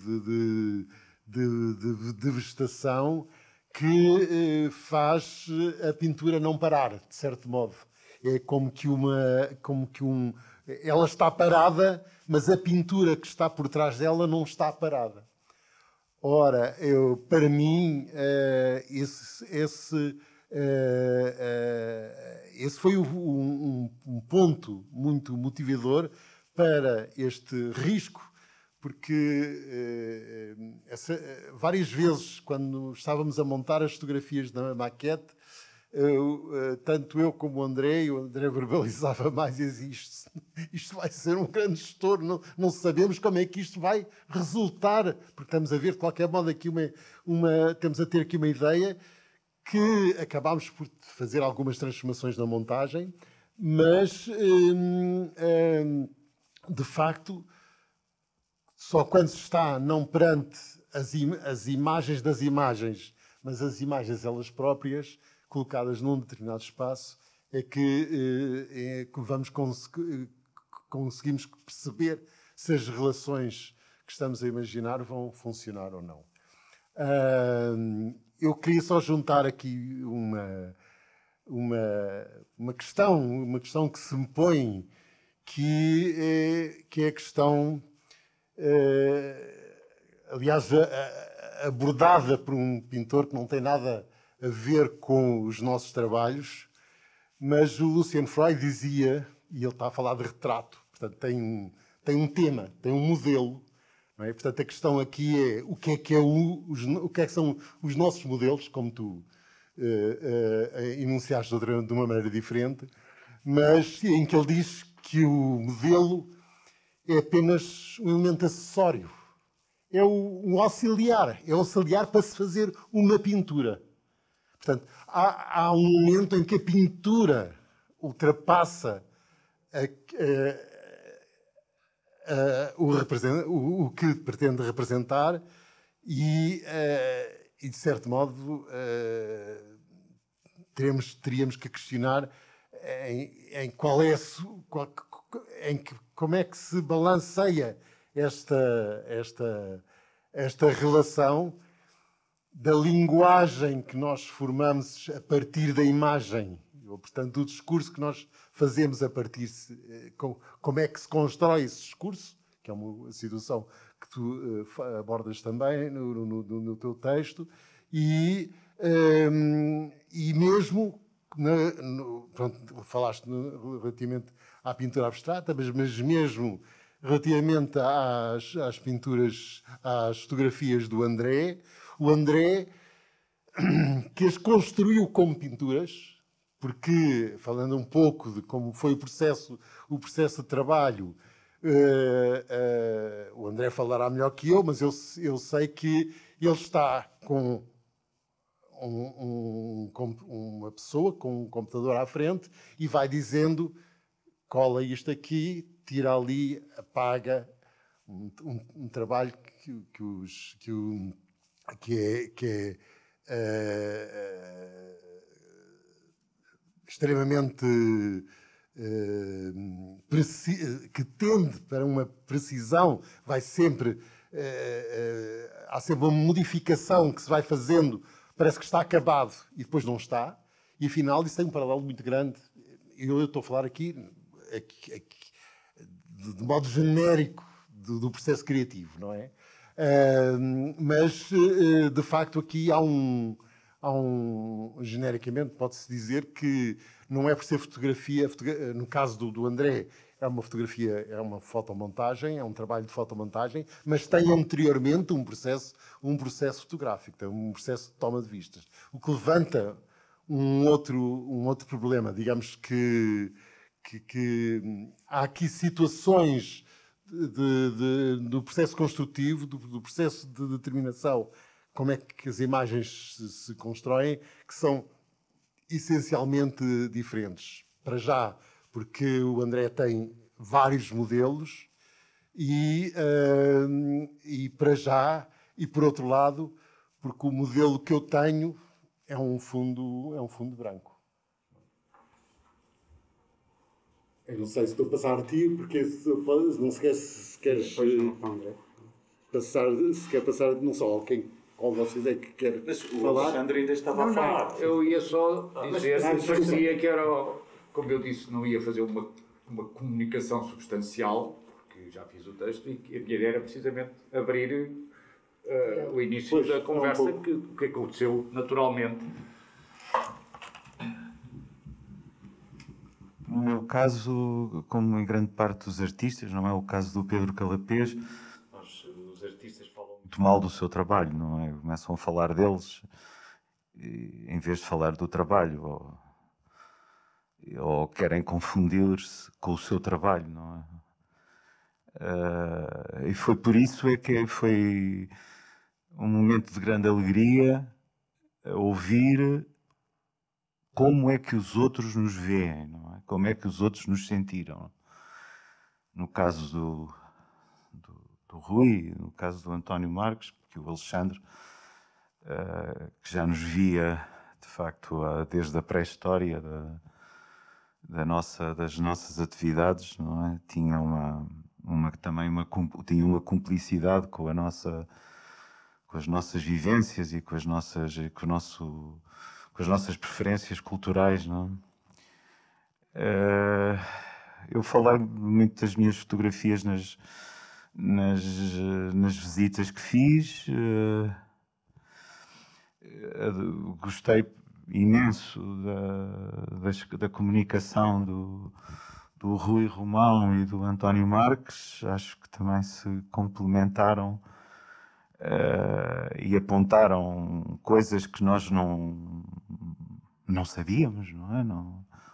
de vegetação que faz a pintura não parar, de certo modo. É como que ela está parada, mas a pintura que está por trás dela não está parada. Ora, para mim, esse foi um ponto muito motivador para este risco porque várias vezes, quando estávamos a montar as fotografias da maquete, tanto eu como o André verbalizava mais e dizia isto vai ser um grande estouro, não sabemos como é que isto vai resultar, porque estamos a ver de qualquer modo aqui temos a ter aqui uma ideia que acabámos por fazer algumas transformações na montagem, mas de facto só quando se está não perante as imagens das imagens, mas as imagens elas próprias colocadas num determinado espaço, é que conseguimos perceber se as relações que estamos a imaginar vão funcionar ou não. Eu queria só juntar aqui uma questão que se me põe, que é a questão, aliás, abordada por um pintor que não tem nada a ver com os nossos trabalhos, mas o Lucian Freud dizia, e ele está a falar de retrato, portanto tem um tema, tem um modelo, não é? Portanto a questão aqui é o que é que são os nossos modelos, como tu enunciaste de uma maneira diferente, mas em que ele diz que o modelo é apenas um elemento acessório, é um auxiliar, para se fazer uma pintura. Portanto, há um momento em que a pintura ultrapassa o que pretende representar e de certo modo, teríamos que questionar como é que se balanceia esta relação da linguagem que nós formamos a partir da imagem, ou, portanto, do discurso que nós fazemos a partir... Como é que se constrói esse discurso, que é uma situação que tu abordas também no teu texto, e mesmo... pronto, falaste relativamente à pintura abstrata, mas mesmo relativamente às pinturas, às fotografias do André, o André, que as construiu como pinturas, porque, falando um pouco de como foi o processo de trabalho, o André falará melhor que eu, mas eu sei que ele está com uma pessoa com um computador à frente e vai dizendo: cola isto aqui, tira ali, apaga. Um trabalho que é extremamente que tende para uma precisão, há sempre uma modificação que se vai fazendo, parece que está acabado e depois não está, e afinal isso tem um paralelo muito grande. Eu estou a falar aqui de modo genérico do processo criativo, não é? Mas, de facto, aqui há genericamente, pode-se dizer que não é por ser fotografia, no caso do André, é uma fotografia, é uma fotomontagem, é um trabalho de fotomontagem, mas tem anteriormente um processo fotográfico, tem um processo de toma de vistas, o que levanta um outro problema. Digamos que há aqui situações do processo construtivo, do processo de determinação, como é que as imagens se constroem, que são essencialmente diferentes. Para já, porque o André tem vários modelos e para já, e por outro lado, porque o modelo que eu tenho é um fundo branco. Eu não sei se estou a passar a ti, porque não se quer, se queres passar, se quer passar, não só quem, qual de vocês é que quer falar. O Alexandre ainda estava a falar. Eu ia só dizer que parecia que era, como eu disse, não ia fazer uma comunicação substancial, porque já fiz o texto, e a minha ideia era precisamente abrir o início da conversa, que aconteceu naturalmente. No meu caso, como em grande parte dos artistas, não é o caso do Pedro Calapés, nós muito mal do seu trabalho, não é? Começam a falar deles em vez de falar do trabalho, ou querem confundir-se com o seu trabalho, não é? E foi por isso é que foi um momento de grande alegria ouvir como é que os outros nos veem, não é? Como é que os outros nos sentiram. No caso do Rui, no caso do António Marques, porque o Alexandre, que já nos via, de facto, desde a pré-história das nossas atividades, não é? Tinha tinha uma cumplicidade com as nossas vivências e com as nossas preferências culturais, não é? Eu falei muito das minhas fotografias nas visitas que fiz. Gostei imenso da comunicação do Rui Romão e do António Marques. Acho que também se complementaram e apontaram coisas que nós não sabíamos, não é?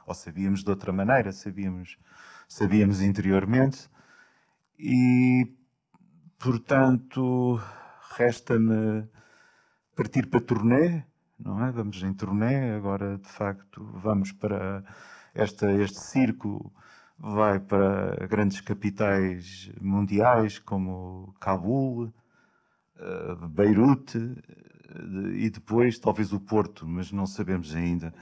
Ou sabíamos de outra maneira, sabíamos interiormente. E, portanto, resta-me partir para turnê, não é? Vamos em turnê, agora de facto vamos para este circo, vai para grandes capitais mundiais como Cabul, Beirute e depois talvez o Porto, mas não sabemos ainda.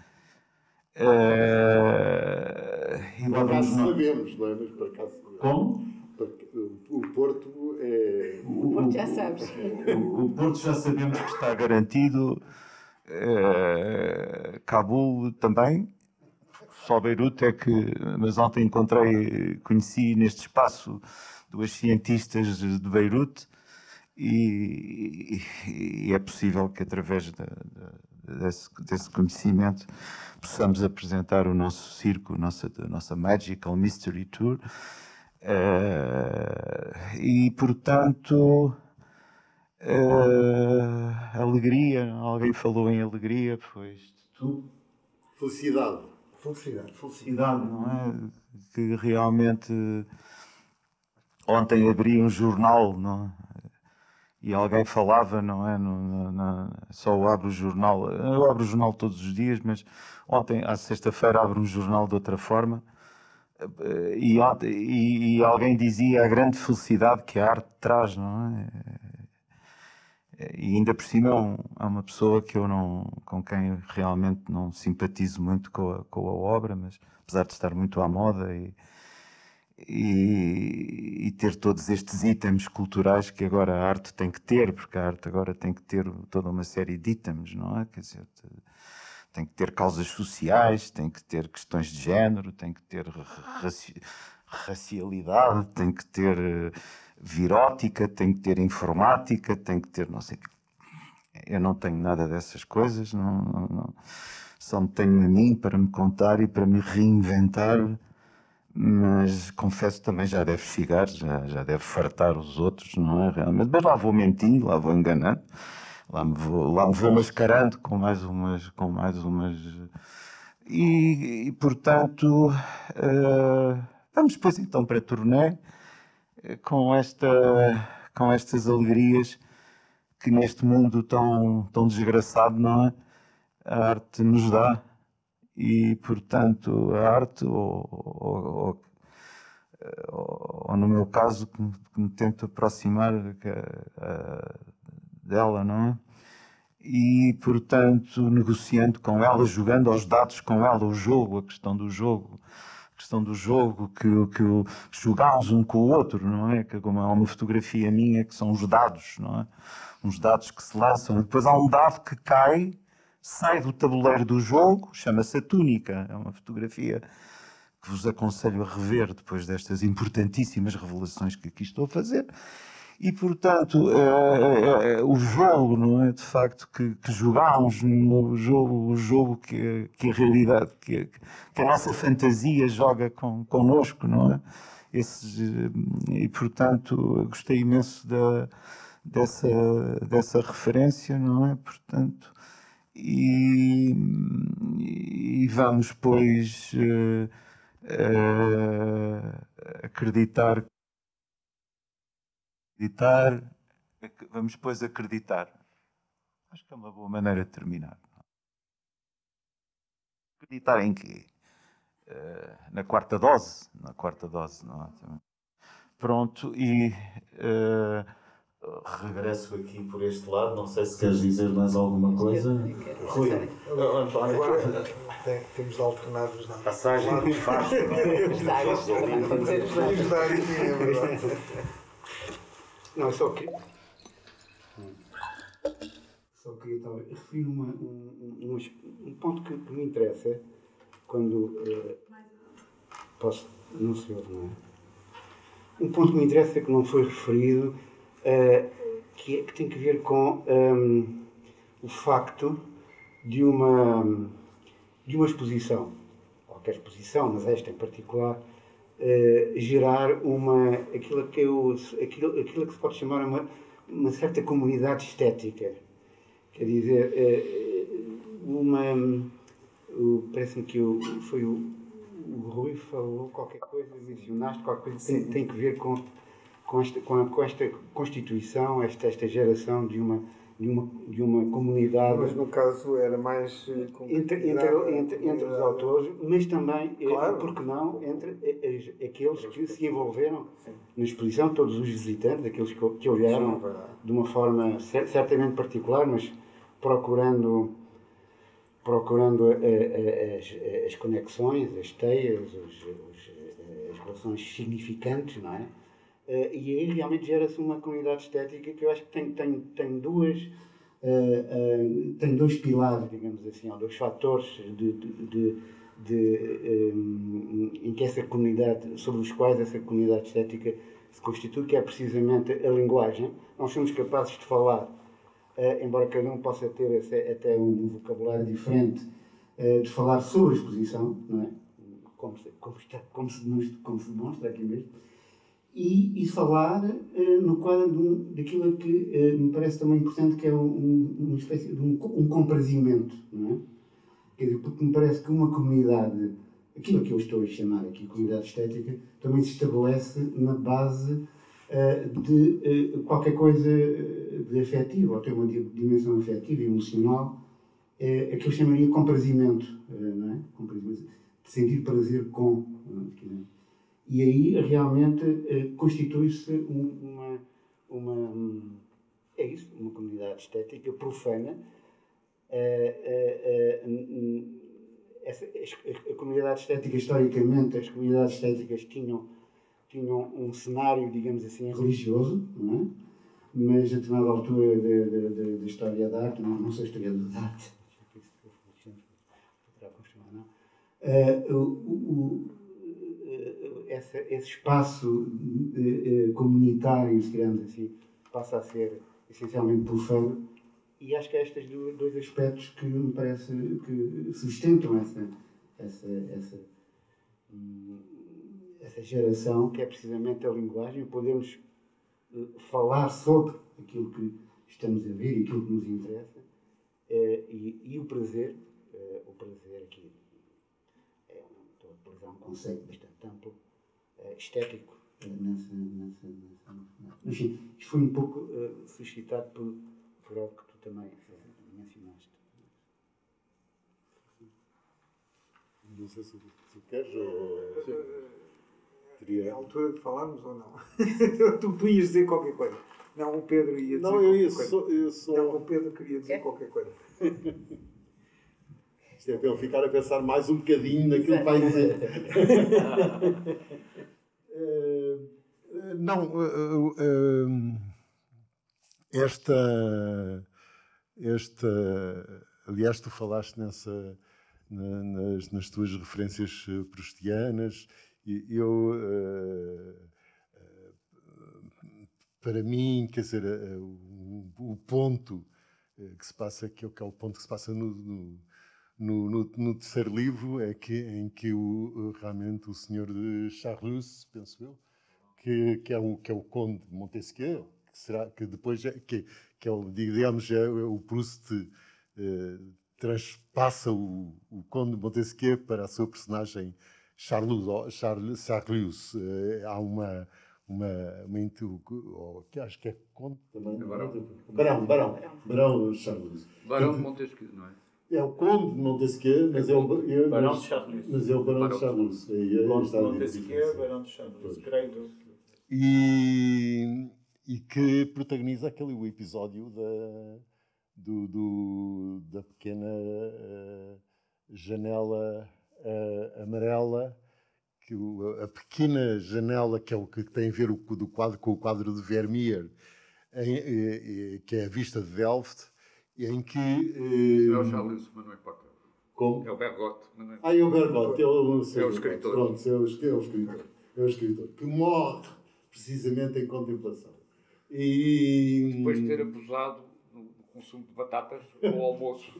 Por acaso sabemos, não é? Mas por acaso... Como? O Porto é... O Porto já sabes. O Porto já sabemos que está garantido. Cabul também. Só Beirute é que... Mas ontem conheci neste espaço duas cientistas de Beirute e é possível que através desse conhecimento possamos apresentar o nosso circo, a nossa Magical Mystery Tour. E portanto alegria, alguém falou em alegria, pois tu? Felicidade, não é? Que realmente ontem abri um jornal, não é? E alguém falava, não é? Só eu abro o jornal, eu abro o jornal todos os dias, mas ontem, à sexta-feira, abro um jornal de outra forma. E alguém dizia a grande felicidade que a arte traz, não é? E ainda por cima é uma pessoa com quem realmente não simpatizo muito com a obra, mas apesar de estar muito à moda e ter todos estes itens culturais que agora a arte tem que ter, porque a arte agora tem que ter toda uma série de itens, não é? Quer dizer, tem que ter causas sociais, tem que ter questões de género, tem que ter racialidade, tem que ter virótica, tem que ter informática, tem que ter não sei o quê. Eu não tenho nada dessas coisas, não. Só me tenho a mim para me contar e para me reinventar, mas confesso também já deve chegar, já deve fartar os outros, não é realmente? Mas lá vou mentindo, lá vou enganando. Lá me vou mascarando com mais umas. E portanto, vamos depois então para a turnê com estas alegrias que neste mundo tão desgraçado, não é? A arte nos dá. E portanto, a arte, ou no meu caso, que me tento aproximar dela, não é? E, portanto, negociando com ela, jogando aos dados com ela, o jogo, a questão do jogo, que jogamos um com o outro, não é? Que como há uma fotografia minha que são os dados, não é? Uns dados que se lançam, depois há um dado que cai, sai do tabuleiro do jogo, chama-se a túnica, é uma fotografia que vos aconselho a rever depois destas importantíssimas revelações que aqui estou a fazer. E, portanto, o jogo, não é? De facto, que jogámos no jogo, o jogo que a realidade, que a nossa fantasia joga connosco, não é? E, portanto, gostei imenso dessa referência, não é? Portanto, e vamos, pois, vamos, pois, acreditar. Acho que é uma boa maneira de terminar. Acreditar em quê? Na quarta dose, não é? Pronto, e regresso aqui por este lado. Não sei se queres dizer mais alguma coisa. Rui, agora temos de alternar os dados. Passagem faz. Não, só queria referir um ponto que me interessa quando posso, não se ouve, não é? Um ponto que me interessa que não foi referido, que tem que ver com o facto de uma exposição, qualquer exposição, mas esta em particular, gerar aquilo que se pode chamar uma certa comunidade estética. Quer dizer, parece-me que foi o Rui falou qualquer coisa, mencionaste qualquer coisa que tem que ver com esta constituição, esta geração de uma comunidade. Mas no caso era mais entre os autores, mas também, claro, porque não, entre aqueles que se envolveram na exposição, todos os visitantes, aqueles que olharam de uma forma certamente particular, mas procurando as conexões, as teias, as relações significantes, não é? E aí realmente gera-se uma comunidade estética que eu acho que tem dois pilares, digamos assim, ou dois fatores em que essa comunidade, sobre os quais essa comunidade estética se constitui, que é precisamente a linguagem. Nós somos capazes de falar, embora cada um possa ter até um vocabulário diferente, de falar sobre a exposição, não é? Como se demonstra aqui mesmo, e falar no quadro daquilo que me parece também importante, que é uma espécie de um comprazimento, não é? Quer dizer, porque me parece que uma comunidade, aquilo que eu estou a chamar aqui comunidade estética, também se estabelece na base de qualquer coisa de afetivo, ou tem uma dimensão afetiva e emocional, que eu chamaria comprazimento, não é? Comprazimento, de sentir prazer com. E aí realmente constitui-se uma comunidade estética profana. A comunidade estética, historicamente, as comunidades estéticas tinham um cenário, digamos assim, religioso, não é? Mas a determinada altura da história da arte, não sou historiador da arte, esse espaço comunitário, digamos assim, passa a ser essencialmente profano, e acho que há estes dois aspectos que me parece que sustentam essa geração, que é precisamente a linguagem. Podemos falar sobre aquilo que estamos a ver e aquilo que nos interessa, e o prazer aqui estou a utilizar um conceito bastante amplo, estético, enfim, isto foi um pouco suscitado por algo que tu também mencionaste. Não sei se queres ou... É a altura de falarmos ou não? Tu ias dizer qualquer coisa. Não, o Pedro ia dizer qualquer coisa. Não, o Pedro queria dizer qualquer coisa. Isto é para ele ficar a pensar mais um bocadinho naquilo que vai dizer. Aliás, tu falaste nas tuas referências proustianas, e eu, para mim, quer dizer, o ponto que se passa, que é o ponto que se passa no terceiro livro, em que realmente o senhor de Charlus, penso eu, que é o conde de Montesquieu, que depois que é o, digamos, o Proust transpassa o Conde de Montesquieu para a sua personagem Charlus. Há que acho que é Conde também. Barão Charlus. Barão de Montesquieu, não é? É o Conde de Montesquieu, mas é o Barão de Charlus. Mas é o Barão de Charlus. Conde de Montesquieu, Barão de Charlus. Creio. E que protagoniza o episódio da pequena janela amarela, a pequena janela que é o que tem a ver com o quadro de Vermeer, que é a vista de Delft, em que... é o Charles, mas não importa. Como? É o Bergotte. Mas não é... É o Bergotte, é o escritor. Pronto, é o escritor, que morre precisamente em contemplação. E depois de ter abusado no consumo de batatas ao almoço.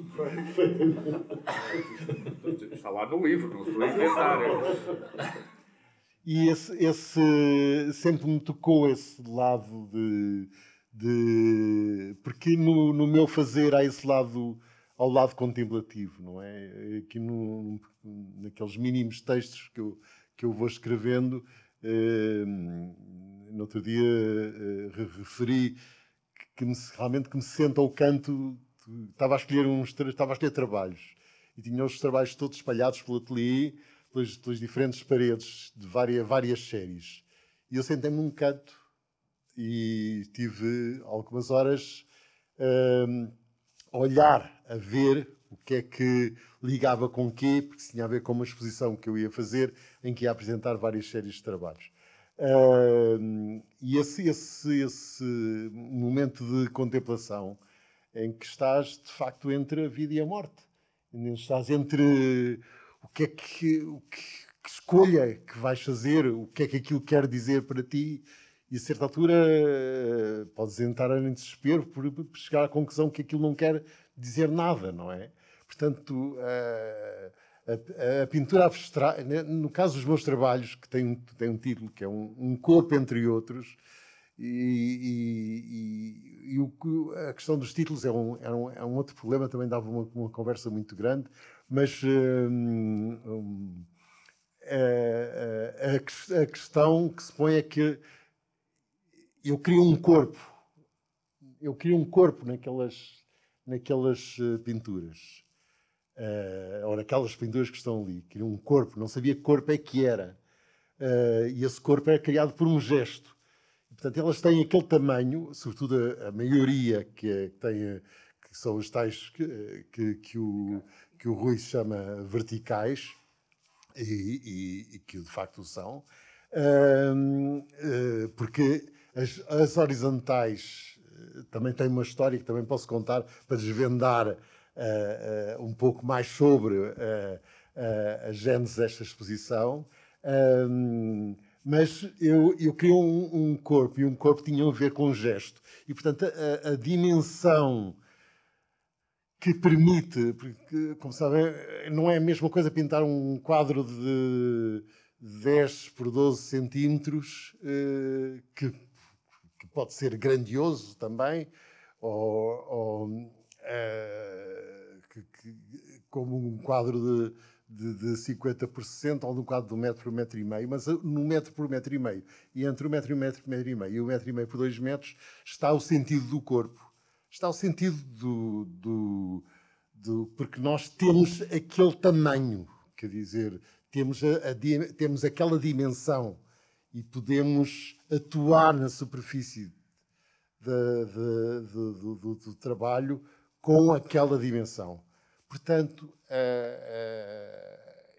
Está lá no livro, não estou a inventar. E esse sempre me tocou esse lado porque no meu fazer há esse lado, ao lado contemplativo, não é? Aqui naqueles mínimos textos que eu vou escrevendo. No outro dia referi que realmente me sento ao canto. Estava a escolher trabalhos e tinha os trabalhos todos espalhados pelo ateliê, pelas diferentes paredes de várias séries. E eu sentei-me num canto e tive algumas horas a olhar, a ver o que é que ligava com o quê, porque tinha a ver com uma exposição que eu ia fazer em que ia apresentar várias séries de trabalhos. E esse momento de contemplação em que estás, de facto, entre a vida e a morte. Estás entre que escolha que vais fazer, o que é que aquilo quer dizer para ti, e a certa altura podes entrar em desespero por chegar à conclusão que aquilo não quer dizer nada, não é? Portanto, a pintura abstrata, no caso dos meus trabalhos, que tem um título que é um corpo entre outros, a questão dos títulos é um outro problema, também dava uma conversa muito grande, mas a questão que se põe é que eu crio um corpo naquelas pinturas. Ou naquelas pinturas que estão ali. Crio um corpo, não sabia que corpo é que era. E esse corpo é criado por um gesto. E, portanto, elas têm aquele tamanho, sobretudo a maioria que são os tais que o Rui chama verticais, e que de facto são, porque as horizontais também têm uma história que também posso contar para desvendar um pouco mais sobre a gênese desta exposição. Mas eu criei um corpo, e um corpo tinha a ver com um gesto. E, portanto, a dimensão que permite, porque, como sabem, não é a mesma coisa pintar um quadro de 10 por 12 centímetros, que pode ser grandioso também, como um quadro de 50 por 60, ou num quadro de 1 metro por 1,5 metro, mas no 1 metro por 1,5 metro, e entre 1 metro e 1,5 metro e 1,5 metro por 2 metros, está o sentido do corpo. Está o sentido porque nós temos aquele tamanho, quer dizer, temos aquela dimensão e podemos atuar na superfície do trabalho com aquela dimensão. Portanto,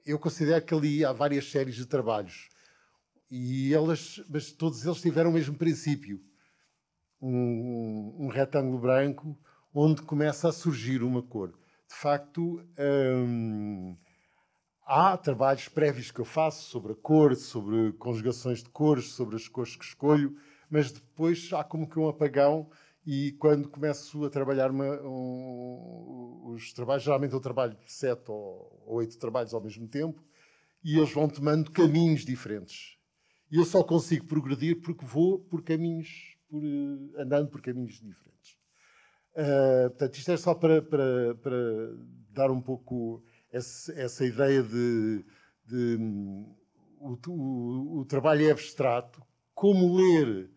eu considero que ali há várias séries de trabalhos, mas todos eles tiveram o mesmo princípio. Um retângulo branco onde começa a surgir uma cor. De facto, há trabalhos prévios que eu faço sobre a cor, sobre conjugações de cores, sobre as cores que escolho, mas depois há como que um apagão, e quando começo a trabalhar os trabalhos, geralmente eu trabalho 7 ou 8 trabalhos ao mesmo tempo, e eles vão tomando caminhos diferentes. E eu só consigo progredir porque vou por caminhos andando por caminhos diferentes. Portanto, isto é só para dar um pouco essa ideia de o trabalho é abstrato, como ler,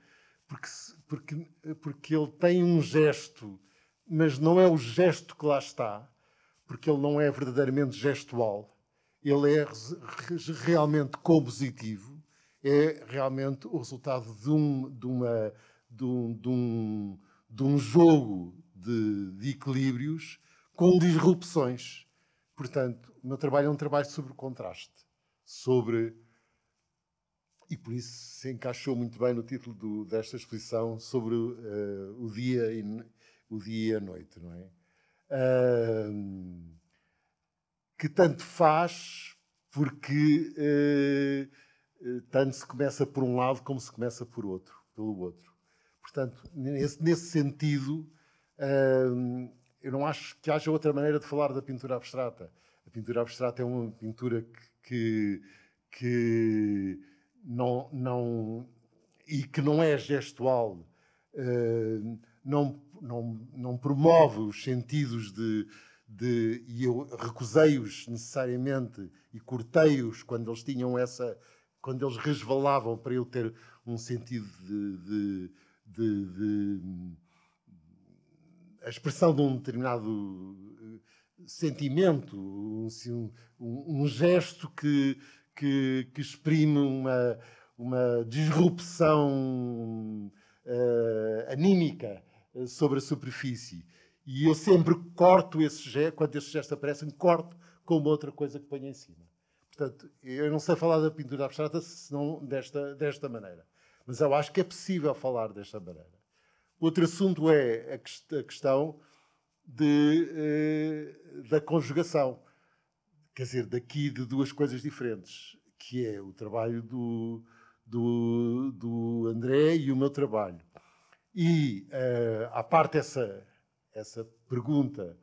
porque ele tem um gesto, mas não é o gesto que lá está, porque ele não é verdadeiramente gestual, ele é realmente compositivo, é realmente o resultado de um jogo de equilíbrios com disrupções. Portanto, o meu trabalho é um trabalho sobre o contraste, e por isso se encaixou muito bem no título desta exposição, sobre o dia e a noite, não é? Que tanto faz, porque tanto se começa por um lado como se começa pelo outro. Portanto, nesse sentido, eu não acho que haja outra maneira de falar da pintura abstrata. A pintura abstrata é uma pintura que não é gestual, não promove os sentidos e eu recusei-os necessariamente e cortei-os quando eles tinham quando eles resvalavam para eu ter um sentido a expressão de um determinado sentimento, um gesto que exprime uma disrupção anímica sobre a superfície. E eu sempre corto esse gesto, quando esses gestos aparecem, corto com uma outra coisa que ponho em cima. Portanto, eu não sei falar da pintura abstrata senão desta maneira. Mas eu acho que é possível falar desta maneira. Outro assunto é a questão da conjugação. Quer dizer, daqui de duas coisas diferentes, que é o trabalho do André e o meu trabalho. E, à parte essa pergunta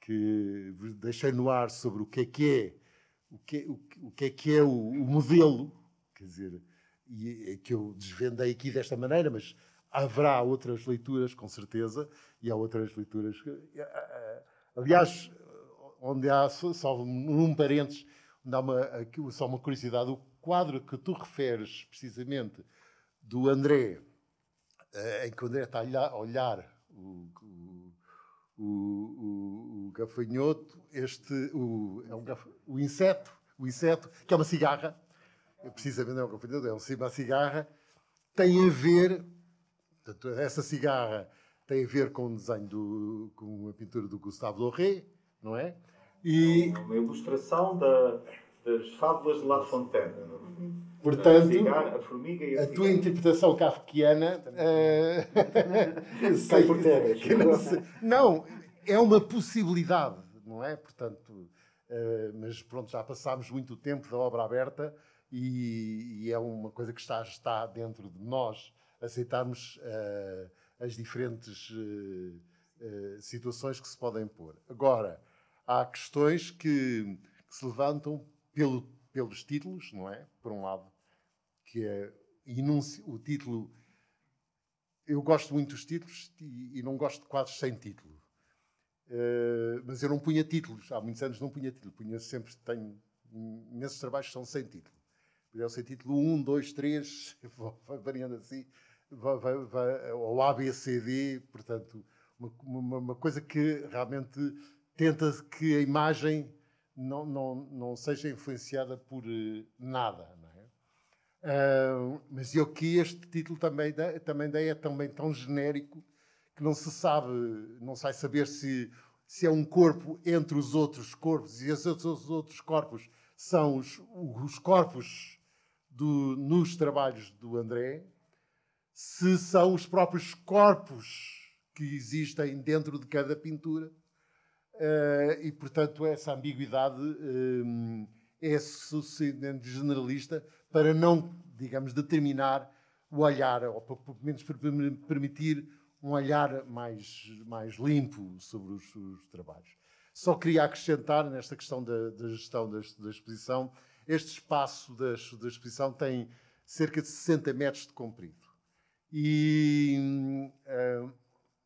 que vos deixei no ar sobre o que é o modelo, quer dizer, e que eu desvendei aqui desta maneira, mas haverá outras leituras, com certeza, e há outras leituras. Aliás, onde há, só num parênteses, onde há só uma curiosidade, o quadro que tu referes, precisamente, do André, em que o André está a olhar o gafanhoto, o inseto, que é uma cigarra, precisamente não é um gafanhoto, é uma cigarra, tem a ver, portanto, essa cigarra tem a ver com o desenho com a pintura do Gustave Doré, não é? E uma ilustração das fábulas de La Fontaine. Portanto, a cigarra, a formiga e a cigarra. Tua interpretação kafkiana cai por terra. Não, é uma possibilidade, não é? Portanto, mas pronto, já passámos muito tempo da obra aberta e é uma coisa que está dentro de nós aceitarmos as diferentes situações que se podem pôr. Agora, há questões que se levantam pelos títulos, não é? Por um lado, que é o título. Eu gosto muito dos títulos e não gosto de quadros sem título. Mas eu não punha títulos. Há muitos anos não punha título. Tenho imensos trabalhos que são sem título. É o sem título 1, 2, 3, vai variando assim, ou A, B, C, D. Portanto, uma coisa que realmente tenta que a imagem não seja influenciada por nada, não é? Mas eu que este título também é também tão genérico que não se sai saber se é um corpo entre os outros corpos e os outros corpos são os corpos nos trabalhos do André, se são os próprios corpos que existem dentro de cada pintura. E, portanto, essa ambiguidade é suficientemente generalista para não, digamos, determinar o olhar, ou pelo menos permitir um olhar mais limpo sobre os trabalhos. Só queria acrescentar, nesta questão da gestão da exposição, este espaço da exposição tem cerca de 60 metros de comprido. E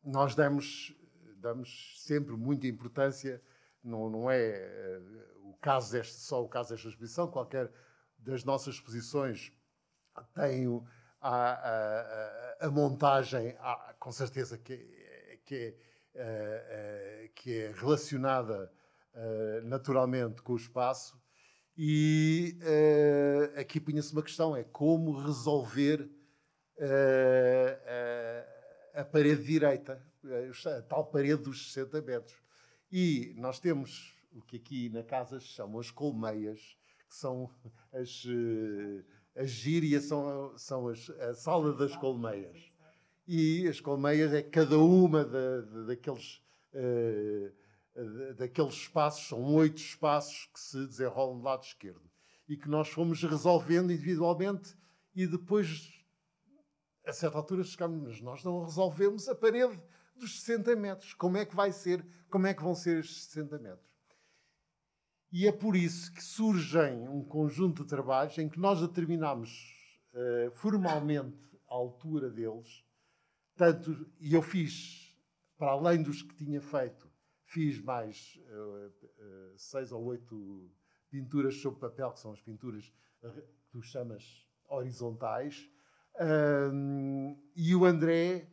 nós damos sempre muita importância, não é só o caso desta exposição, qualquer das nossas exposições tem a montagem, com certeza que é relacionada naturalmente com o espaço. E aqui punha-se uma questão, é como resolver a parede direita, a tal parede dos 60 metros. E nós temos o que aqui na casa se chamam as colmeias, que são a gíria, são a sala das colmeias. E as colmeias é cada uma daqueles espaços, são 8 espaços que se desenrolam do lado esquerdo. E que nós fomos resolvendo individualmente e depois, a certa altura, chegámos, mas nós não resolvemos a parede dos 60 metros. Como é que vai ser? Como é que vão ser estes 60 metros? E é por isso que surgem um conjunto de trabalhos em que nós determinamos formalmente a altura deles. E eu fiz, para além dos que tinha feito, fiz mais 6 ou 8 pinturas sobre papel, que são as pinturas que tu chamas horizontais. E o André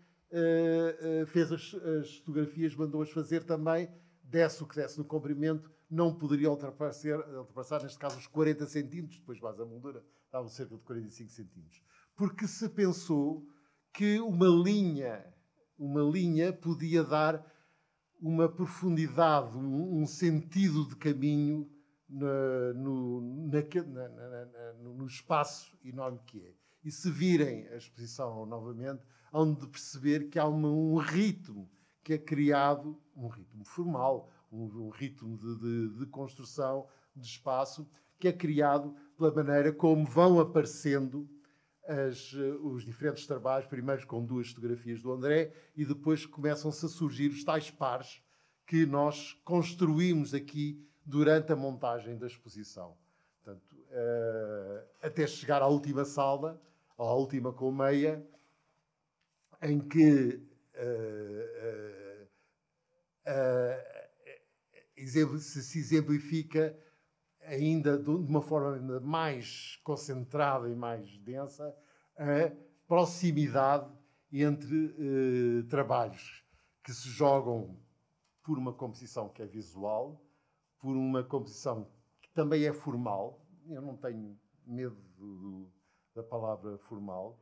fez as fotografias, mandou-as fazer também, desse o que desse no comprimento, não poderia ultrapassar, neste caso, os 40 centímetros, depois mais a moldura, estavam cerca de 45 centímetros. Porque se pensou que uma linha podia dar uma profundidade, um sentido de caminho no espaço enorme que é. E se virem a exposição novamente, hão de perceber que há um ritmo que é criado, um ritmo formal, um ritmo de construção de espaço, que é criado pela maneira como vão aparecendo os diferentes trabalhos, primeiro com 2 fotografias do André e depois começam-se a surgir os tais pares que nós construímos aqui durante a montagem da exposição. Portanto, até chegar à última sala, à última colmeia, em que se exemplifica ainda de uma forma ainda mais concentrada e mais densa a proximidade entre trabalhos que se jogam por uma composição que é visual, por uma composição que também é formal. Eu não tenho medo da palavra formal,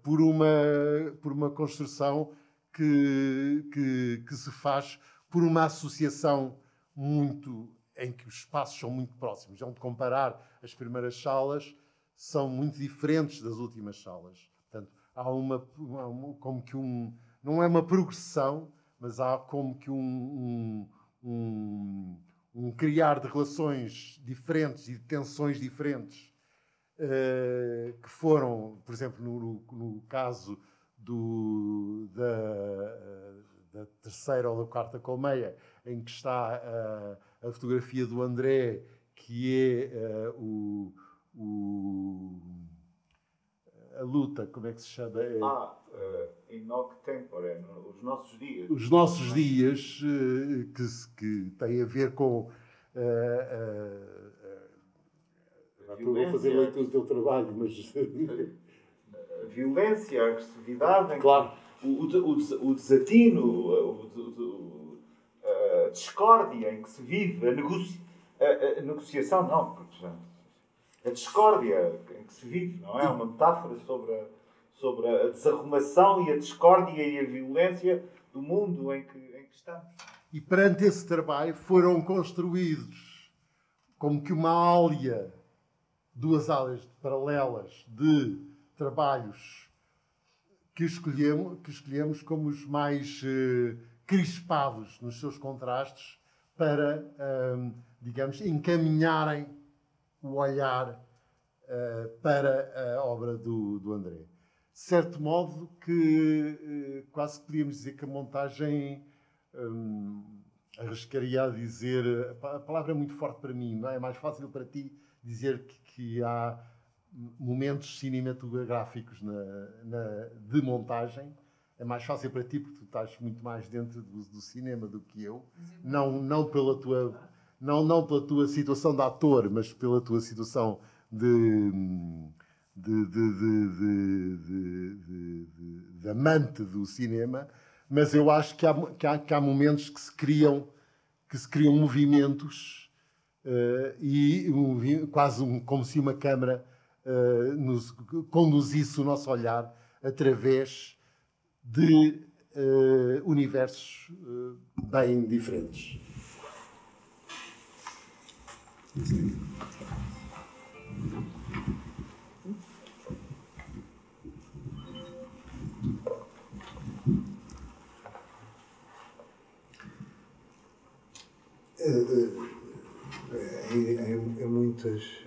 por uma construção que se faz por uma associação em que os espaços são muito próximos. Onde comparar as primeiras salas são muito diferentes das últimas salas. Portanto, há como que não é uma progressão, mas há como que um criar de relações diferentes e de tensões diferentes, que foram, por exemplo, no caso da terceira ou da quarta colmeia, em que está a fotografia do André, que é a luta, como é que se chama? In hoc tempore, os nossos dias. Os nossos dias, que tem a ver com... Estou a fazer leitura do teu trabalho, mas... A violência, a agressividade, claro. O desatino, a discórdia em que se vive, a negociação, não, portanto, a discórdia em que se vive, não é? Uma metáfora sobre a desarrumação e a discórdia e a violência do mundo em que estamos. E perante esse trabalho foram construídos como que uma áurea, 2 áureas paralelas de trabalhos que escolhemos como os mais crispados nos seus contrastes para, digamos, encaminharem o olhar para a obra do André. De certo modo que quase que podíamos dizer que a montagem, arriscaria a dizer, a palavra é muito forte para mim, não é? É mais fácil para ti dizer que há momentos cinematográficos de montagem. É mais fácil para ti, porque tu estás muito mais dentro do cinema do que eu. Não pela tua situação de ator, mas pela tua situação de amante do cinema. Mas eu acho que há momentos que se criam movimentos e quase como se uma câmara conduzisse o nosso olhar através de universos bem diferentes.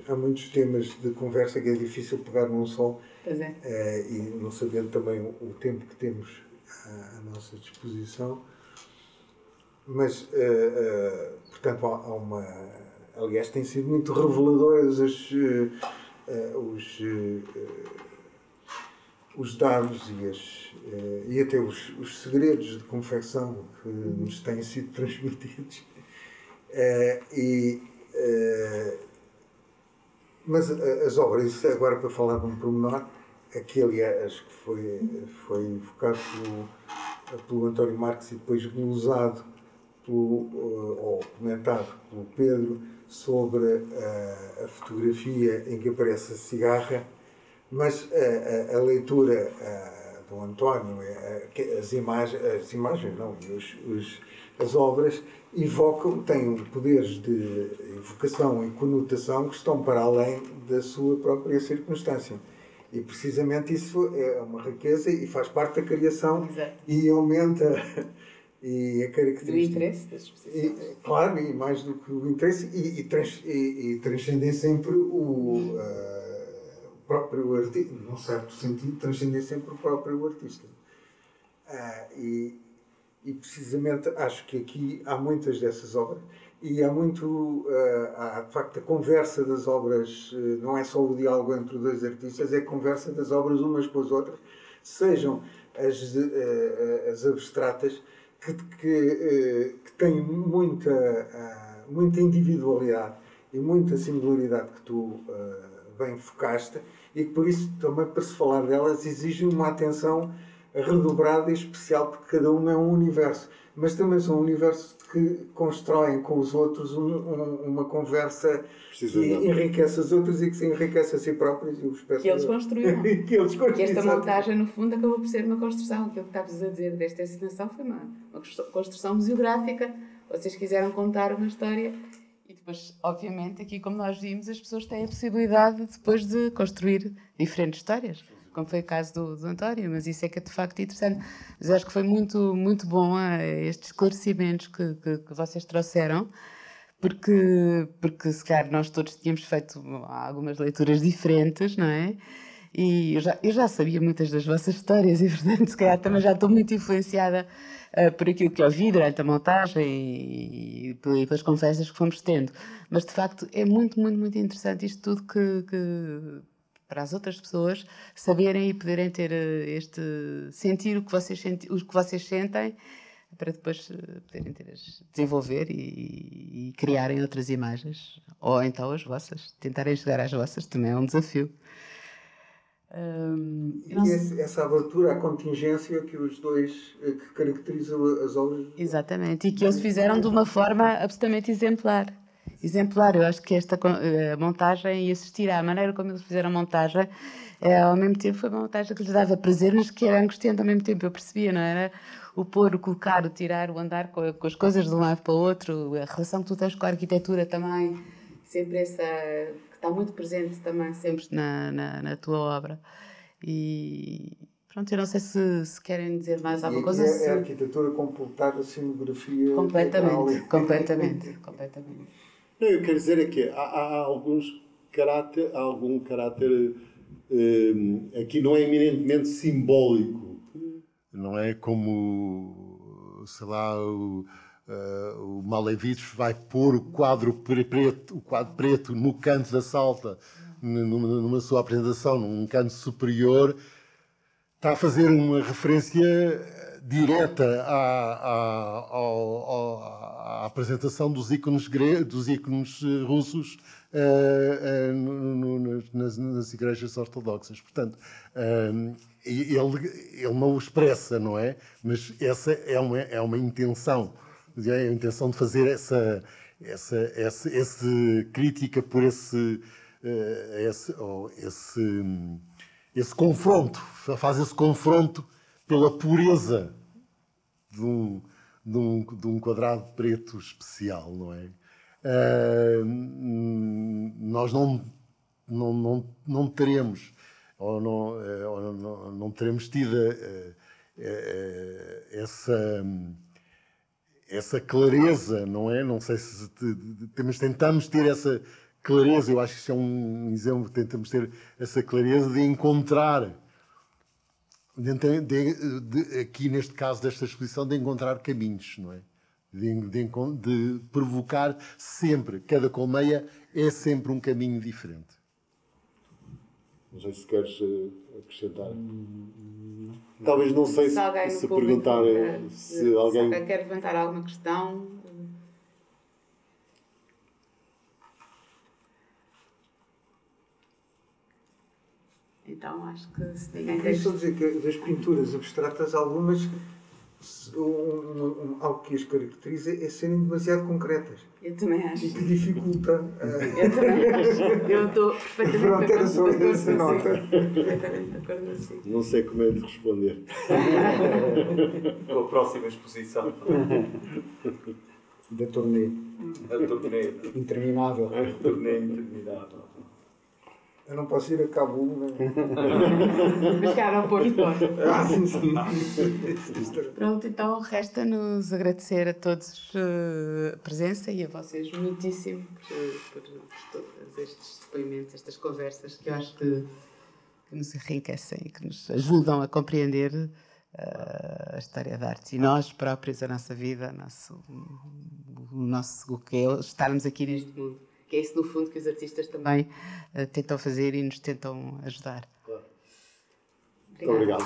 Há muitos temas de conversa que é difícil pegar num só. Pois é. E não sabendo também o tempo que temos à nossa disposição. Mas, portanto, há uma... Aliás, têm sido muito reveladoras os dados e até os segredos de confecção que nos têm sido transmitidos. Mas as obras, agora para falar de um pormenor, aquele acho que foi invocado pelo António Marques e depois glosado ou comentado pelo Pedro sobre a fotografia em que aparece a cigarra, mas a leitura do António, as imagens não, as obras têm poderes de evocação e conotação que estão para além da sua própria circunstância. E precisamente isso é uma riqueza e faz parte da criação. Exato. E aumenta e a característica. Do interesse das pessoas. Claro, e mais do que o interesse, e transcendem sempre o próprio artista, num certo sentido, transcendem sempre o próprio artista. E precisamente acho que aqui há muitas dessas obras e há de facto a conversa das obras, não é só o diálogo entre dois artistas, é a conversa das obras umas com as outras, sejam as abstratas que têm muita individualidade e muita singularidade que tu bem focaste e que por isso também para se falar delas exige uma atenção redobrada e especial, porque cada uma é um universo, mas também são universos que constroem com os outros uma conversa que enriquece as outras e que se enriquece a si próprios e os que eles construíram. Que esta montagem, no fundo, acabou por ser uma construção. Aquilo que estavas a dizer desta encenação foi uma construção museográfica. Vocês quiseram contar uma história e depois, obviamente, aqui como nós vimos, as pessoas têm a possibilidade depois de construir diferentes histórias, como foi o caso do António, mas isso é que é de facto interessante. Mas acho que foi muito, muito bom estes esclarecimentos que vocês trouxeram, porque se calhar nós todos tínhamos feito algumas leituras diferentes, não é? E eu já sabia muitas das vossas histórias e, portanto, se calhar também já estou muito influenciada por aquilo que ouvi durante a montagem e pelas conversas que fomos tendo. Mas, de facto, é muito, muito, muito interessante isto tudo que para as outras pessoas saberem e poderem ter sentir o que vocês sentem, para depois poderem desenvolver e criarem outras imagens, ou então as vossas, tentarem chegar às vossas, também é um desafio. E essa abertura à contingência que os dois, que caracterizam as obras. Exatamente, e que eles fizeram de uma forma absolutamente exemplar. Eu acho que esta montagem e assistir à maneira como eles fizeram a montagem, ao mesmo tempo foi uma montagem que lhes dava prazer, mas que era angustiante ao mesmo tempo. Eu percebia, não era? O pôr, o colocar, o tirar, o andar com as coisas de um lado para o outro, a relação que tu tens com a arquitetura também, sempre essa que está muito presente também sempre na tua obra. E pronto, eu não sei se querem dizer mais alguma coisa. É a arquitetura completar a cenografia. Completamente. Não, eu quero dizer é que há algum caráter aqui não é eminentemente simbólico, não é como, sei lá, o Malevich vai pôr o quadro preto no canto da salta numa sua apresentação, num canto superior, está a fazer uma referência direta à apresentação dos ícones russos nas igrejas ortodoxas. Portanto, ele não o expressa, não é? Mas essa é uma intenção. É a intenção de fazer essa crítica por esse confronto. Faz esse confronto pela pureza de um quadrado preto especial, não é? Nós não teremos, ou não teremos tido essa clareza, não é? Não sei se tentamos ter essa clareza. Eu acho que isso é um exemplo. Tentamos ter essa clareza de encontrar, aqui neste caso desta exposição, de encontrar caminhos, não é? De provocar sempre. Cada colmeia é sempre um caminho diferente. Não sei se queres acrescentar. Talvez, não sei se perguntar se alguém quer levantar alguma questão. Então acho que se ninguém queria só dizer que das pinturas abstratas, algumas, algo que as caracteriza é serem demasiado concretas. Eu também acho. E que dificulta. Eu também acho. Eu estou perfeitamente de acordo consigo. Não sei como é de responder. Com a próxima exposição. Da turnê. Interminável. Turnê interminável. Eu não posso ir a Cabul, né? Buscar ao Porto Bom. Sim. Pronto, então resta-nos agradecer a todos a presença e a vocês muitíssimo por todos estes depoimentos, estas conversas que eu acho que nos enriquecem e que nos ajudam a compreender a história da arte e nós próprios, a nossa vida, o que é estarmos aqui neste mundo. Que é isso, no fundo, que os artistas também tentam fazer e nos tentam ajudar. Claro. Muito obrigado.